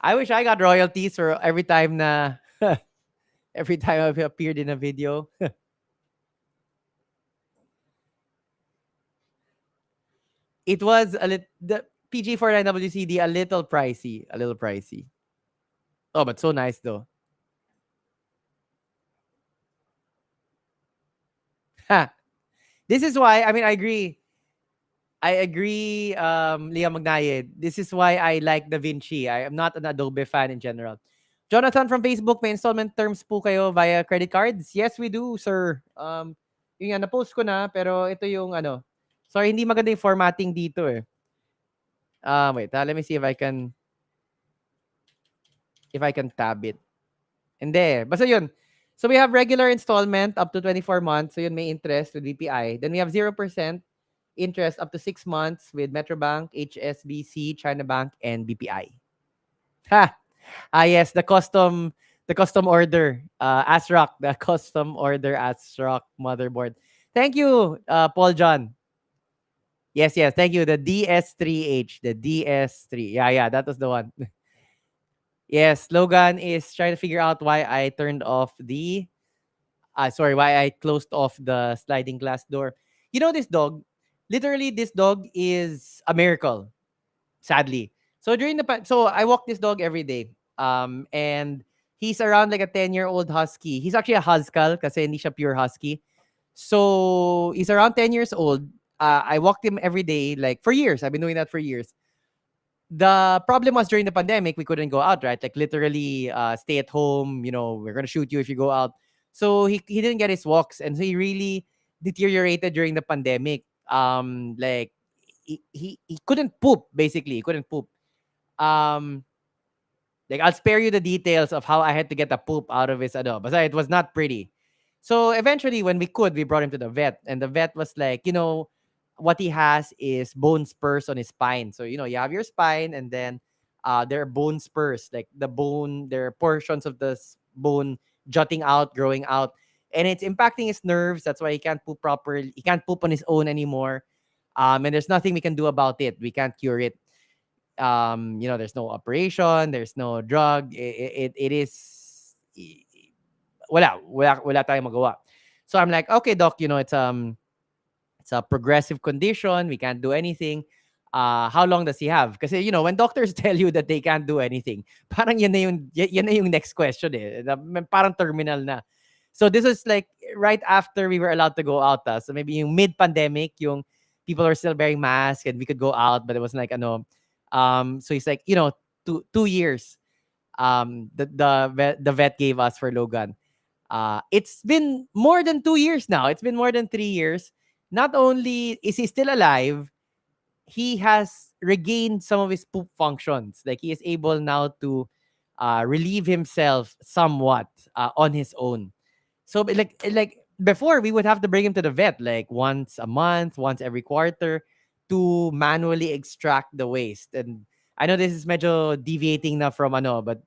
I wish I got royalties for every time na every time I've appeared in a video. It was the PG49WCD a little pricey, a little pricey. Oh, but so nice though. Ha. This is why I mean I agree, Leah Magnayed. This is why I like Da Vinci. I am not an Adobe fan in general. Jonathan from Facebook, may installment terms po kayo via credit cards? Yes, we do, sir. Yun nga, na-post ko na, pero ito yung ano. Sorry, hindi maganda yung formatting dito eh. Wait, let me see if I can tab it. Hindi. Basta yun. So we have regular installment up to 24 months. So yun, may interest with BPI. Then we have 0% interest up to 6 months with Metrobank, HSBC, China Bank, and BPI. Ha! Yes, the custom order, ASRock, the custom order ASRock motherboard. Thank you, Paul John. Yes, thank you. The DS3H, the DS3. Yeah, that was the one. Yes, Logan is trying to figure out why I turned off why I closed off the sliding glass door. You know this dog? Literally, this dog is a miracle, sadly. So so I walk this dog every day. And he's around like a 10-year-old husky. He's actually a Huskal kasi hindi siya pure husky. So he's around 10 years old. I walked him every day, like for years. I've been doing that for years. The problem was during the pandemic, we couldn't go out, right? Like literally stay at home, we're gonna shoot you if you go out. So he didn't get his walks, and so he really deteriorated during the pandemic. Like he couldn't poop, basically. He couldn't poop. Um like I'll spare you the details of how I had to get the poop out of his but it was not pretty. So eventually when we could, we brought him to the vet, and the vet was like, what he has is bone spurs on his spine. So, you have your spine, and then there are bone spurs, like there are portions of the bone jutting out, growing out, and it's impacting his nerves. That's why he can't poop properly. He can't poop on his own anymore. And there's nothing we can do about it. We can't cure it. There's no operation, there's no drug. It is wala tayong magawa. So I'm like, okay, doc, it's a progressive condition. We can't do anything. How long does he have? Because when doctors tell you that they can't do anything, parang yan na yung next question eh. Parang terminal na. So this was like right after we were allowed to go out. So maybe yung mid-pandemic, yung people were still wearing masks and we could go out, but it was like so he's like, 2 years. The vet gave us for Logan. It's been more than 2 years now. It's been more than 3 years. Not only is he still alive, he has regained some of his poop functions. Like he is able now to relieve himself somewhat on his own. So like before, we would have to bring him to the vet like once a month, once every quarter, to manually extract the waste. And I know this is medyo deviating na from but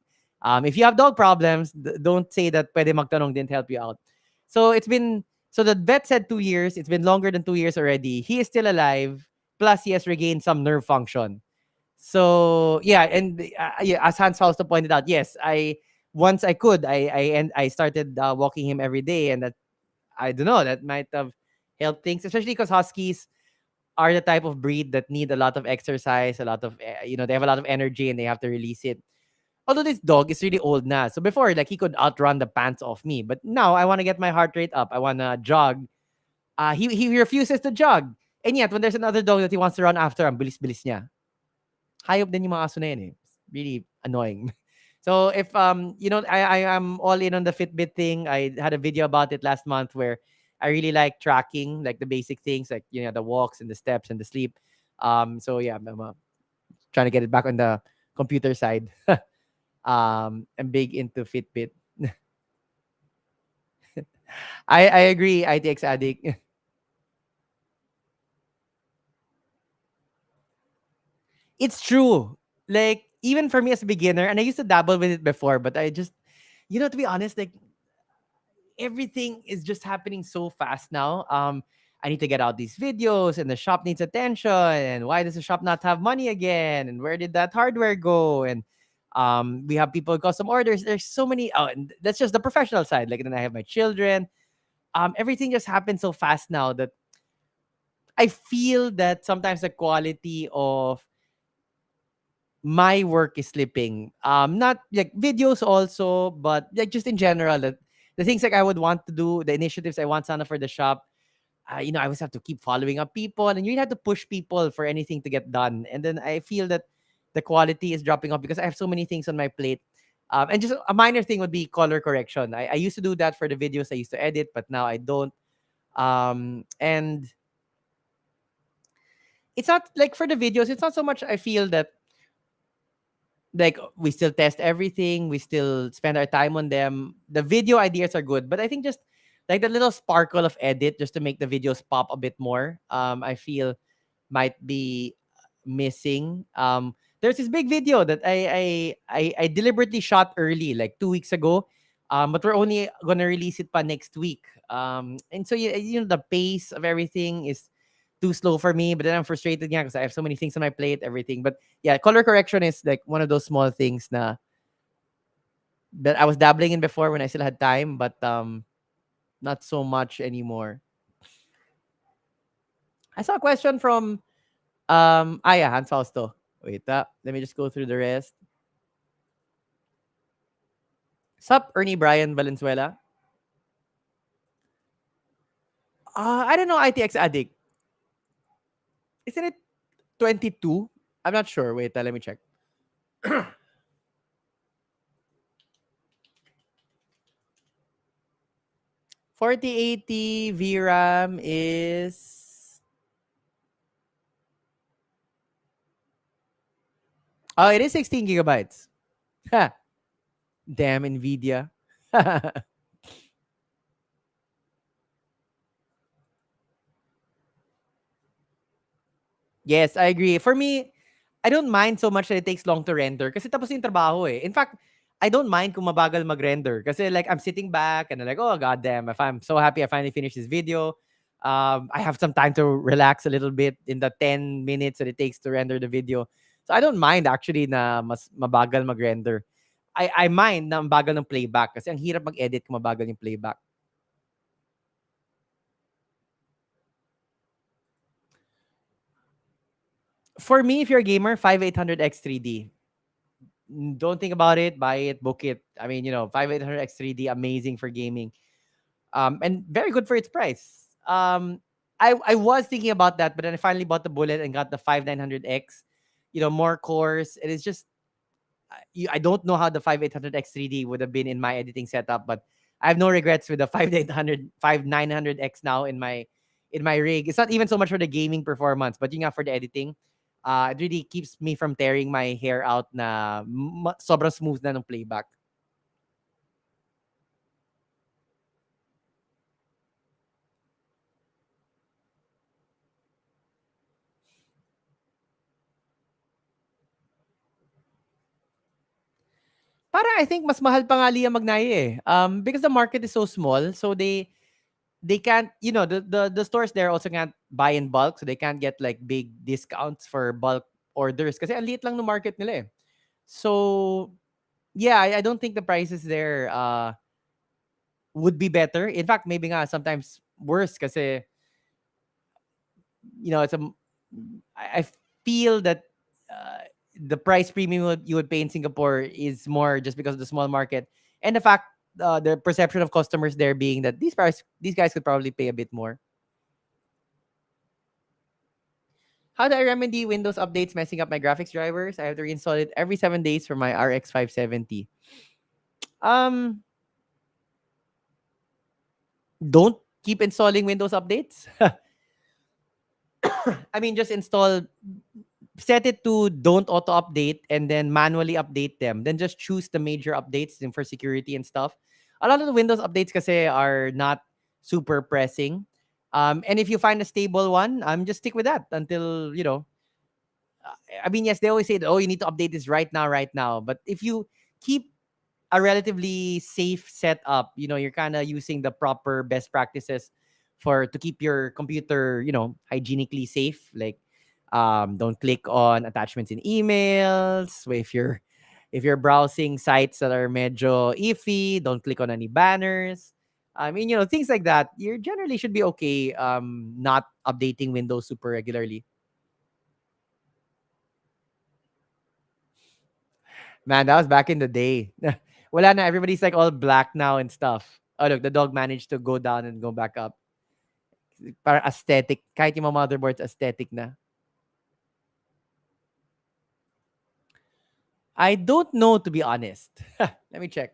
if you have dog problems, don't say that Puwede Magtanong didn't help you out. So the vet said 2 years. It's been longer than 2 years already. He is still alive. Plus, he has regained some nerve function. So yeah, and as Hans Fausto pointed out, yes, once I could, I started walking him every day, and that I don't know, that might have helped things, especially because huskies are the type of breed that need a lot of exercise, a lot of they have a lot of energy and they have to release it. Although this dog is really old now. So before, like, he could outrun the pants off me. But now, I want to get my heart rate up. I want to jog. He refuses to jog. And yet, when there's another dog that he wants to run after, ang bilis-bilis niya. Hayop din yung mga aso na yun eh. It's really annoying. So if I am all in on the Fitbit thing. I had a video about it last month where I really like tracking like the basic things like the walks and the steps and the sleep. So yeah, I'm trying to get it back on the computer side. I'm big into Fitbit. I agree, ITX addict. It's true. Like even for me as a beginner, and I used to dabble with it before, but I just to be honest, like everything is just happening so fast now. I need to get out these videos, and the shop needs attention. And why does the shop not have money again? And where did that hardware go? And we have people with custom orders. There's so many. Oh, and that's just the professional side. Like then I have my children. Everything just happens so fast now that I feel that sometimes the quality of my work is slipping. Not like videos also, but like just in general, the things like I would want to do, the initiatives I want sana for the shop. I always have to keep following up people, and you really have to push people for anything to get done. And then I feel that the quality is dropping off because I have so many things on my plate. And just a minor thing would be color correction. I used to do that for the videos I used to edit, but now I don't. And it's not like for the videos, it's not so much I feel that like we still test everything, we still spend our time on them. The video ideas are good, but I think just like the little sparkle of edit just to make the videos pop a bit more, I feel might be missing. There's this big video that I deliberately shot early, like 2 weeks ago. But we're only gonna release it pa next week. And so the pace of everything is too slow for me. But then I'm frustrated because I have so many things on my plate, everything. But yeah, color correction is like one of those small things na that I was dabbling in before when I still had time, but not so much anymore. I saw a question from yeah, Hans Fausto. Wait, let me just go through the rest. Sup, Ernie Brian Valenzuela. I don't know, ITX Addict. Isn't it 22? I'm not sure. Wait, let me check. 4080 VRAM is. Oh, it is 16 gigabytes. Ha. Damn, NVIDIA. Yes, I agree. For me, I don't mind so much that it takes long to render kasi tapos yung trabaho eh. In fact, I don't mind kung mabagal mag-render kasi like I'm sitting back and I'm like, oh goddamn, if I'm so happy I finally finished this video. I have some time to relax a little bit in the 10 minutes that it takes to render the video. So I don't mind actually na mas mabagal mag-render. I mind na ang bagal ng playback kasi ang hirap mag-edit kung mabagal yung playback. For me, if you're a gamer, 5800X3D. Don't think about it, buy it, book it. I mean, 5800X3D, amazing for gaming. And very good for its price. I was thinking about that, but then I finally bought the bullet and got the 5900X. More cores. It is just I don't know how the 5800X3D would have been in my editing setup, but I have no regrets with the 5900X now in my rig. It's not even so much for the gaming performance, but for the editing. It really keeps me from tearing my hair out na sobrang smooth na ng playback. Para I think mas mahal pa nga Lia Magnaye eh. Because the market is so small, so they can't, the stores there also can't buy in bulk, so they can't get like big discounts for bulk orders kasi ang liit lang ng market nila eh. So yeah, I don't think the prices there would be better. In fact, maybe nga sometimes worse kasi it's I feel that the price premium you would pay in Singapore is more just because of the small market and the fact the perception of customers there being that these guys could probably pay a bit more. How do I remedy Windows updates messing up my graphics drivers? I have to reinstall it every 7 days for my RX 570. Um, don't keep installing Windows updates. I mean, just install, set it to don't auto update and then manually update them. Then just choose the major updates for security and stuff. A lot of the Windows updates kasi are not super pressing. And if you find a stable one, just stick with that until, I mean, yes, they always say that, oh, you need to update this right now, right now. But if you keep a relatively safe setup, you're kind of using the proper best practices for to keep your computer, hygienically safe. Like, don't click on attachments in emails. So if you're browsing sites that are medyo iffy, don't click on any banners. I mean, things like that. You generally should be okay. Not updating Windows super regularly. Man, that was back in the day. Wala na, everybody's like all black now and stuff. Oh, look, the dog managed to go down and go back up. Para aesthetic. Kahit yung mga motherboards, aesthetic na. I don't know, to be honest. Let me check.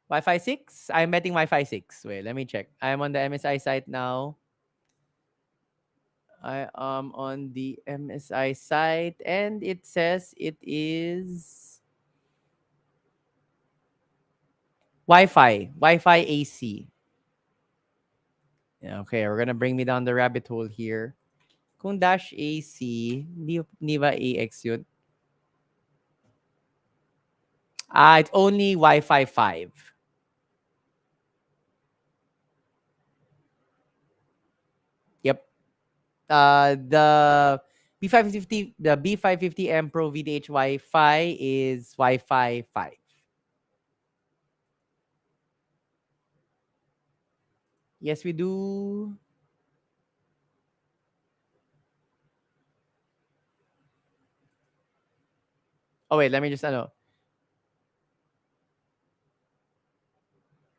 Wi-Fi 6? I'm betting Wi-Fi 6. Wait, let me check. I'm on the MSI site now. I am on the MSI site and it says it is Wi-Fi AC. Yeah, okay, we're gonna bring me down the rabbit hole here. Kung dash AC, di ba AX yun? It's only Wi-Fi 5. Yep. The B550M Pro VDH Wi-Fi is Wi-Fi 5. Yes, we do. Oh wait, let me just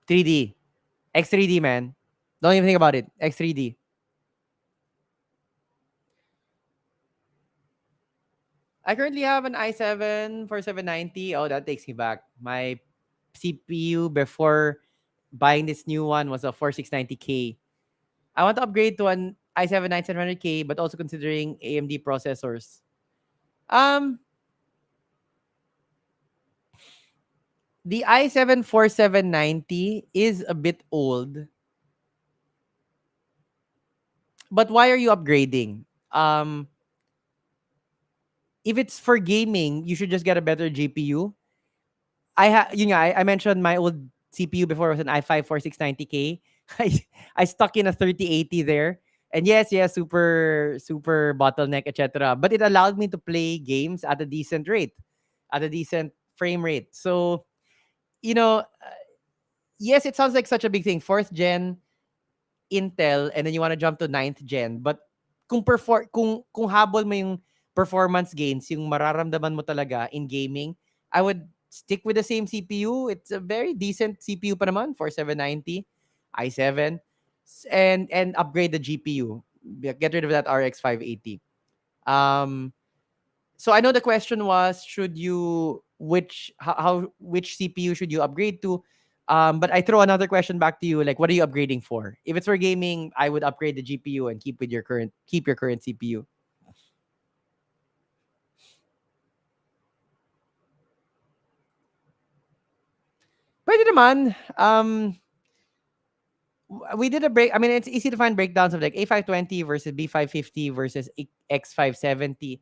3D. X3D, man. Don't even think about it. X3D. I currently have an i7 4790. Oh, that takes me back. My CPU before buying this new one was a 4690K. I want to upgrade to an i7 9700K, but also considering AMD processors. Um, the i7 4790 is a bit old, but why are you upgrading? If it's for gaming, you should just get a better GPU. I mentioned my old CPU before was an i5 4690K. I stuck in a 3080 there. And yes, super super bottleneck, etc. But it allowed me to play games at a decent rate, at a decent frame rate. So, you know, yes, it sounds like such a big thing. Fourth gen Intel and then you want to jump to ninth gen. But kung habol mo yung performance gains, yung mararamdaman mo talaga in gaming, I would stick with the same CPU. It's a very decent CPU pa naman for 790 i7 and upgrade the GPU. Get rid of that RX 580. Um so I know the question was should you which CPU should you upgrade to? But I throw another question back to you. Like, what are you upgrading for? If it's for gaming, I would upgrade the GPU and keep your current CPU. Pwede naman. We did a break. I mean, it's easy to find breakdowns of like A520 versus B550 versus X570.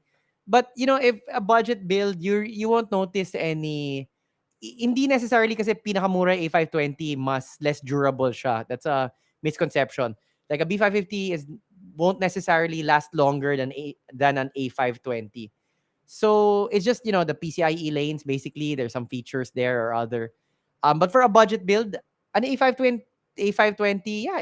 But if a budget build, you won't notice any. Hindi necessarily kasi pinakamura A520 mas less durable siya. That's a misconception. Like a B550 won't necessarily last longer than an A520. So it's just the PCIe lanes basically. There's some features there or other. But for a budget build, an A520 yeah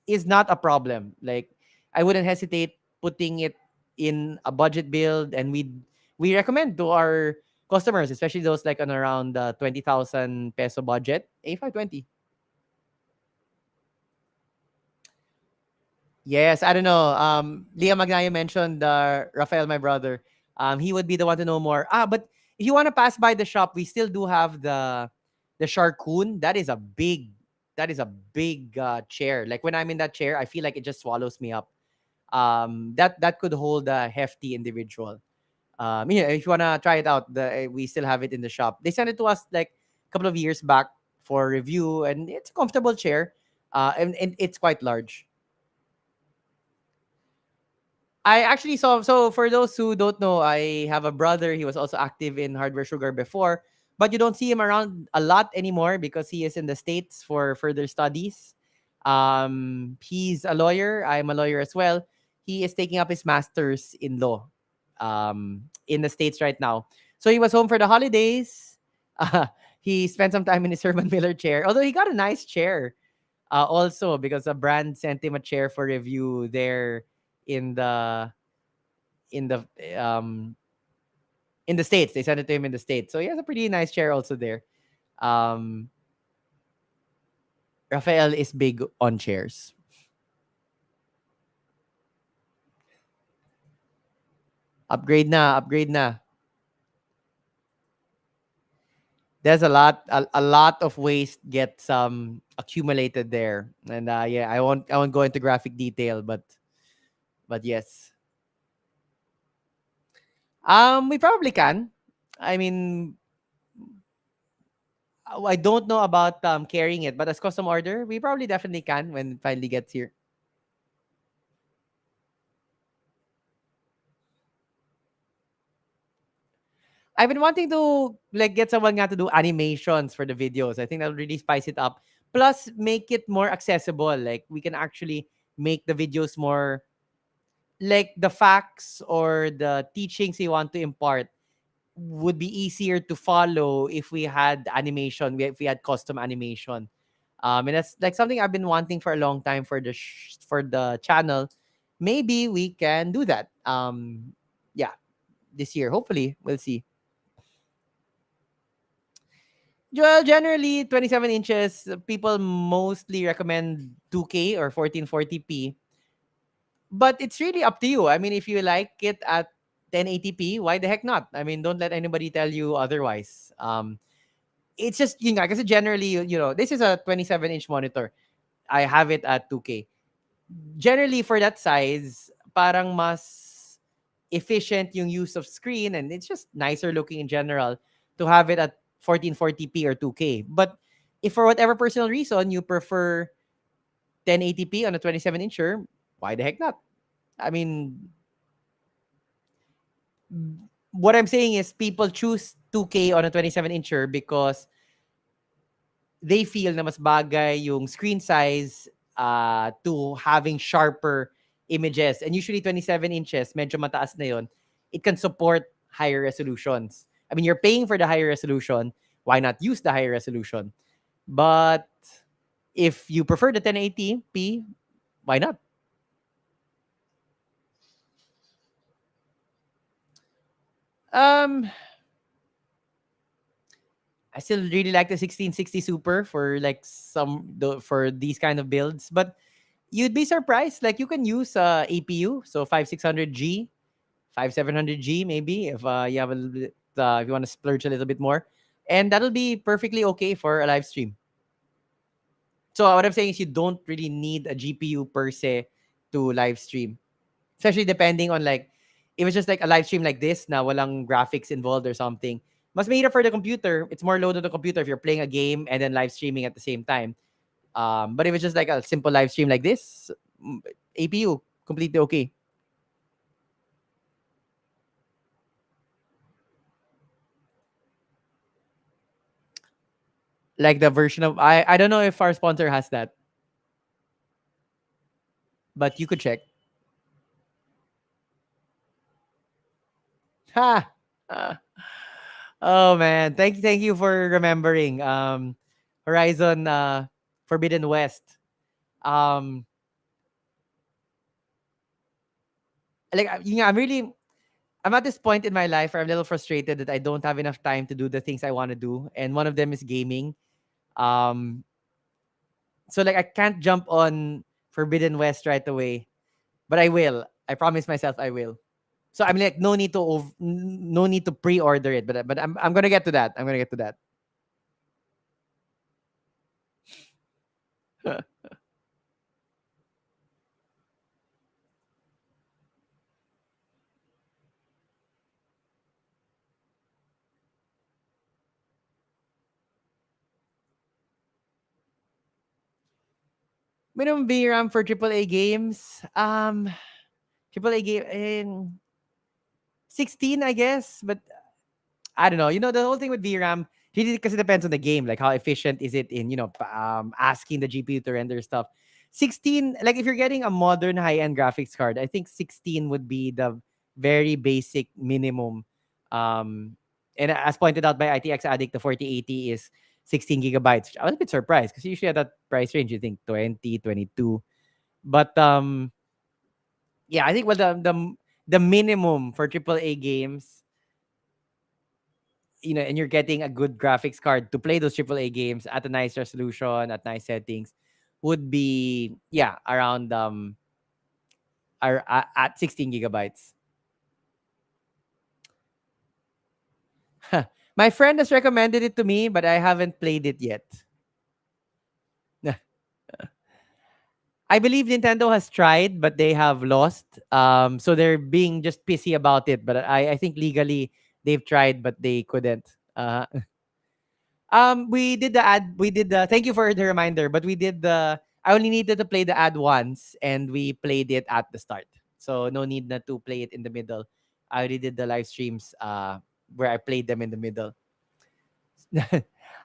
is not a problem. Like I wouldn't hesitate putting it in a budget build, and we recommend to our customers, especially those like on around the 20,000 peso budget, A520. Yes, I don't know. Leah Magnayo mentioned Rafael, my brother. He would be the one to know more. But if you want to pass by the shop, we still do have the Sharkoon. That is a big chair. Like when I'm in that chair, I feel like it just swallows me up. That could hold a hefty individual. If you wanna try it out, we still have it in the shop. They sent it to us like a couple of years back for review, and it's a comfortable chair, and it's quite large. I actually saw. So for those who don't know, I have a brother. He was also active in Hardware Sugar before, but you don't see him around a lot anymore because he is in the States for further studies. He's a lawyer. I'm a lawyer as well. He is taking up his master's in law in the States right now. So he was home for the holidays. Uh, he spent some time in his Herman Miller chair, although he got a nice chair also because a brand sent him a chair for review there in the in the um in the States. They sent it to him in the States. So he has a pretty nice chair also there. Um Rafael is big on chairs. Upgrade na, upgrade na. There's a lot of waste gets accumulated there. And yeah, I won't go into graphic detail, but yes. We probably can. I mean, I don't know about carrying it, but as custom order, we probably definitely can when it finally gets here. I've been wanting to like get someone nga to do animations for the videos. I think that'll really spice it up. Plus, make it more accessible. Like we can actually make the videos more like the facts or the teachings you want to impart would be easier to follow if we had animation, if we had custom animation. And that's like something I've been wanting for a long time for for the channel. Maybe we can do that. Yeah, this year. Hopefully, we'll see. Well, generally 27 inches, people mostly recommend 2K or 1440p. But it's really up to you. I mean, if you like it at 1080p, why the heck not? I mean, don't let anybody tell you otherwise. It's just, I guess generally, this is a 27-inch monitor. I have it at 2K. Generally, for that size, parang mas efficient yung use of screen and it's just nicer looking in general to have it at 1440p or 2K. But if for whatever personal reason you prefer 1080p on a 27-incher, why the heck not? I mean, what I'm saying is people choose 2K on a 27-incher because they feel na mas bagay yung screen size to having sharper images. And usually 27 inches, medyo mataas na yun. It can support higher resolutions. I mean, you're paying for the higher resolution. Why not use the higher resolution? But if you prefer the 1080p, why not? Um, I still really like the 1660 Super for like for these kind of builds, but you'd be surprised. Like you can use APU, so 5600G, 5700G maybe if you have a little bit, if you want to splurge a little bit more, and that'll be perfectly okay for a live stream. So what I'm saying is you don't really need a GPU per se to live stream, especially depending on like if it's just like a live stream like this, na walang graphics involved or something. Mas mahirap for the computer. It's more load on the computer if you're playing a game and then live streaming at the same time. But if it's just like a simple live stream like this, APU completely okay. Like the version of I don't know if our sponsor has that, but you could check. Ha. Ah. Oh man, thank you for remembering. Horizon Forbidden West. Um, I'm at this point in my life where I'm a little frustrated that I don't have enough time to do the things I want to do, and one of them is gaming. Um, so like I can't jump on Forbidden West right away. but I will. I promise myself I will. So I'm like, no need to pre-order it, but I'm gonna get to that. I'm gonna get to that. Minimum VRAM for AAA games. AAA game in 16, I guess, but I don't know. The whole thing with VRAM really because it depends on the game. Like how efficient is it in asking the GPU to render stuff. 16, like if you're getting a modern high-end graphics card, I think 16 would be the very basic minimum. Um, and as pointed out by ITX Addict, the 4080 is 16 gigabytes. I was a bit surprised because usually at that price range, you think 20, 22. But yeah, I think the minimum for AAA games, and you're getting a good graphics card to play those AAA games at a nice resolution, at nice settings, would be around at 16 gigabytes. My friend has recommended it to me, but I haven't played it yet. I believe Nintendo has tried, but they have lost. So they're being just pissy about it. But I think legally they've tried, but they couldn't. We did the ad. We did the. Thank you for the reminder. But we did the. I only needed to play the ad once, and we played it at the start. So no need not to play it in the middle. I already did the live streams. Where I played them in the middle.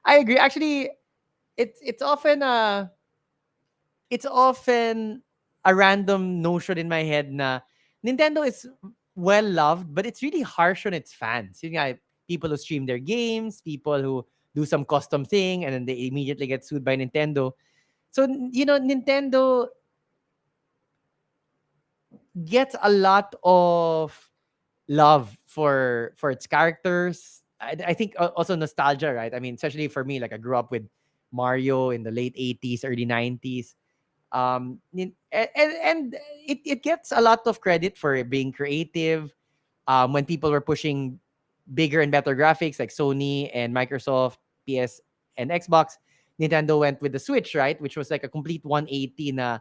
I agree. Actually, it's often it's often a random notion in my head na Nintendo is well loved, but it's really harsh on its fans. Yun nga, people who stream their games, people who do some custom thing, and then they immediately get sued by Nintendo. So Nintendo gets a lot of love for its characters. I think also nostalgia, right? I mean, especially for me, like I grew up with Mario in the late 80s, early 90s. And it gets a lot of credit for being creative. When people were pushing bigger and better graphics like Sony and Microsoft, PS and Xbox, Nintendo went with the Switch, right? Which was like a complete 180 na,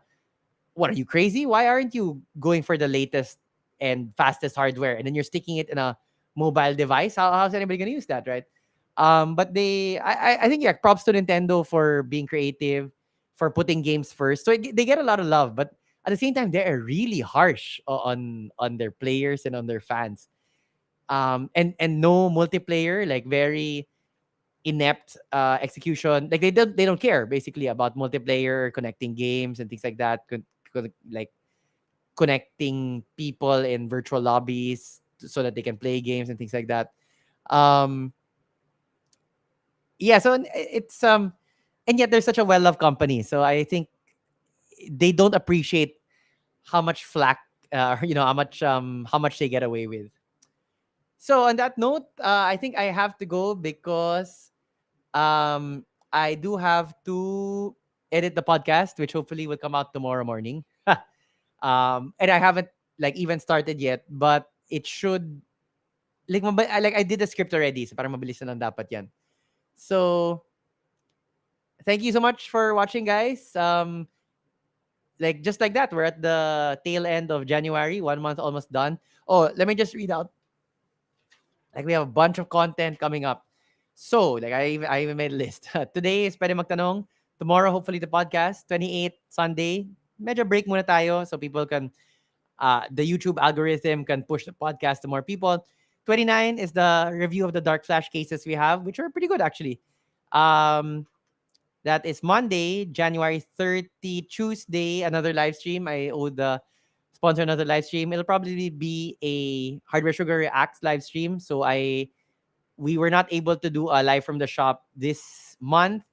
what are you crazy? Why aren't you going for the latest and fastest hardware? And then you're sticking it in a mobile device. How's anybody gonna use that, right? But I think yeah, props to Nintendo for being creative, for putting games first. So they get a lot of love, but at the same time, they're really harsh on their players and on their fans. And no multiplayer, like very inept execution. Like they don't care basically about multiplayer, connecting games and things like that. Like connecting people in virtual lobbies so that they can play games and things like that. Um, yeah, so and yet they're such a well-loved company. So I think they don't appreciate how much flack, how much they get away with. So on that note, I think I have to go because I do have to edit the podcast, which hopefully will come out tomorrow morning. And I haven't like even started yet, but it should like I did the script already, so parang mabilis na lang dapat yan. So thank you so much for watching, guys. Like just like that, we're at the tail end of January, 1 month almost done. Oh, let me just read out. Like we have a bunch of content coming up. So like I even made a list. Today is Pwede Magtanong. Tomorrow, hopefully the podcast. 28th, Sunday. Medyo break muna tayo so people can the YouTube algorithm can push the podcast to more people. 29 is the review of the Dark Flash cases we have, which are pretty good actually. Um, that is Monday, January 30, Tuesday, another live stream. I owe the sponsor another live stream. It'll probably be a Hardware Sugar Reacts live stream. So we were not able to do a live from the shop this month,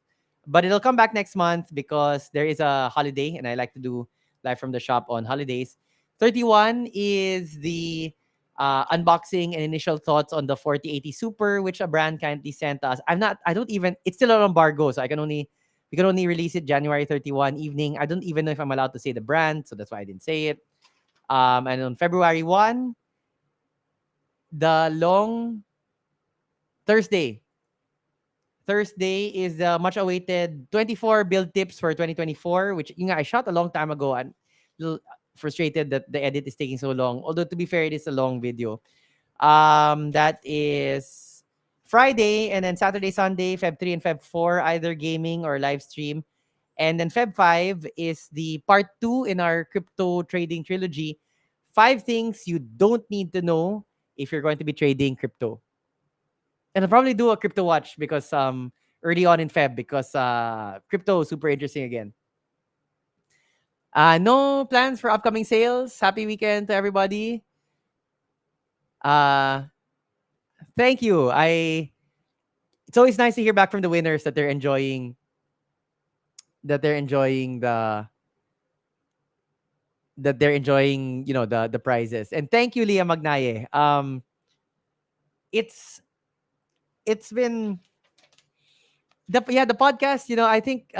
but it'll come back next month because there is a holiday and I like to do live from the shop on holidays. 31 is the unboxing and initial thoughts on the 4080 Super, which a brand kindly sent us. I don't even, it's still on embargo, so we can only release it January 31 evening. I don't even know if I'm allowed to say the brand, so that's why I didn't say it. And on February 1, the long Thursday. Thursday is the much awaited 24 build tips for 2024, which I shot a long time ago and little frustrated that the edit is taking so long. Although to be fair, it is a long video. That is Friday, and then Saturday, Sunday, Feb 3 and Feb 4, either gaming or live stream. And then Feb 5 is the part 2 in our crypto trading trilogy. 5 things you don't need to know if you're going to be trading crypto. And I'll probably do a crypto watch because early on in Feb because crypto is super interesting again. No plans for upcoming sales. Happy weekend to everybody. Uh Thank you. It's always nice to hear back from the winners that they're enjoying the prizes. And thank you, Leah Magnaye. It's it's been the podcast, I think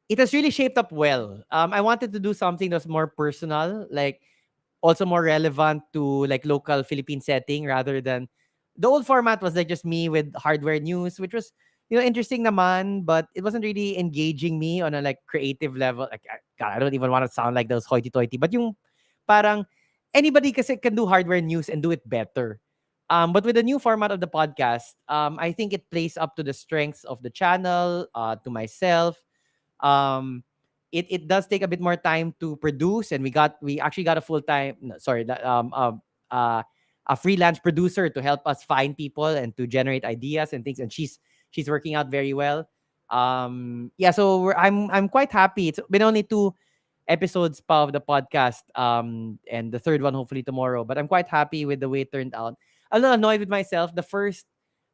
it has really shaped up well. I wanted to do something that's more personal, like also more relevant to like local Philippine setting rather than the old format was like just me with hardware news, which was interesting naman, but it wasn't really engaging me on a like creative level. Like God, I don't even want to sound like those hoity-toity, but yung parang anybody kasi can do hardware news and do it better. But with the new format of the podcast, I think it plays up to the strengths of the channel, to myself. um it does take a bit more time to produce, and we actually got a full-time no, sorry uh, a freelance producer to help us find people and to generate ideas and things, and she's working out very well. Yeah, so I'm quite happy. It's been only 2 episodes of the podcast, and the third one hopefully tomorrow, but I'm quite happy with the way it turned out. I'm a little annoyed with myself. The first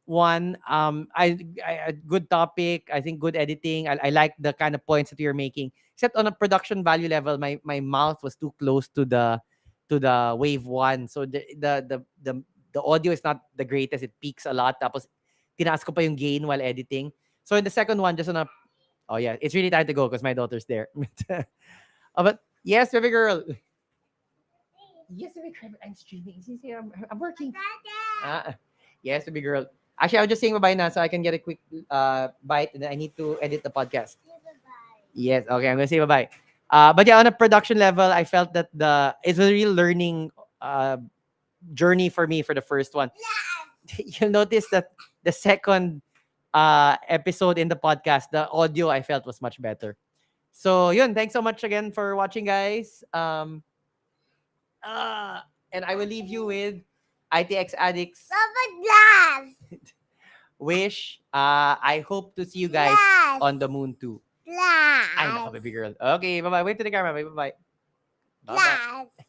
one, I good topic, I think good editing. I like the kind of points that you're making, except on a production value level, my mouth was too close to the wave one, so the audio is not the greatest. It peaks a lot, tapos tinaas ko pa yung gain while editing. So in the second one, just on a oh yeah, it's really time to go because my daughter's there. But yes, baby girl. Yes, baby girl. I'm streaming. I'm working. Yes, baby girl. Actually, I was just saying bye now so I can get a quick bite, and then I need to edit the podcast. Yes, okay, I'm gonna say bye. But yeah, on a production level, I felt that it's a real learning uh journey for me for the first one. You'll notice that the second episode in the podcast, the audio I felt was much better. So yun, thanks so much again for watching, guys. And I will leave you with ITX Addicts wish. I hope to see you guys on the moon too. I know, baby girl. Okay, bye bye. Wait to the camera. Bye bye. Bye bye.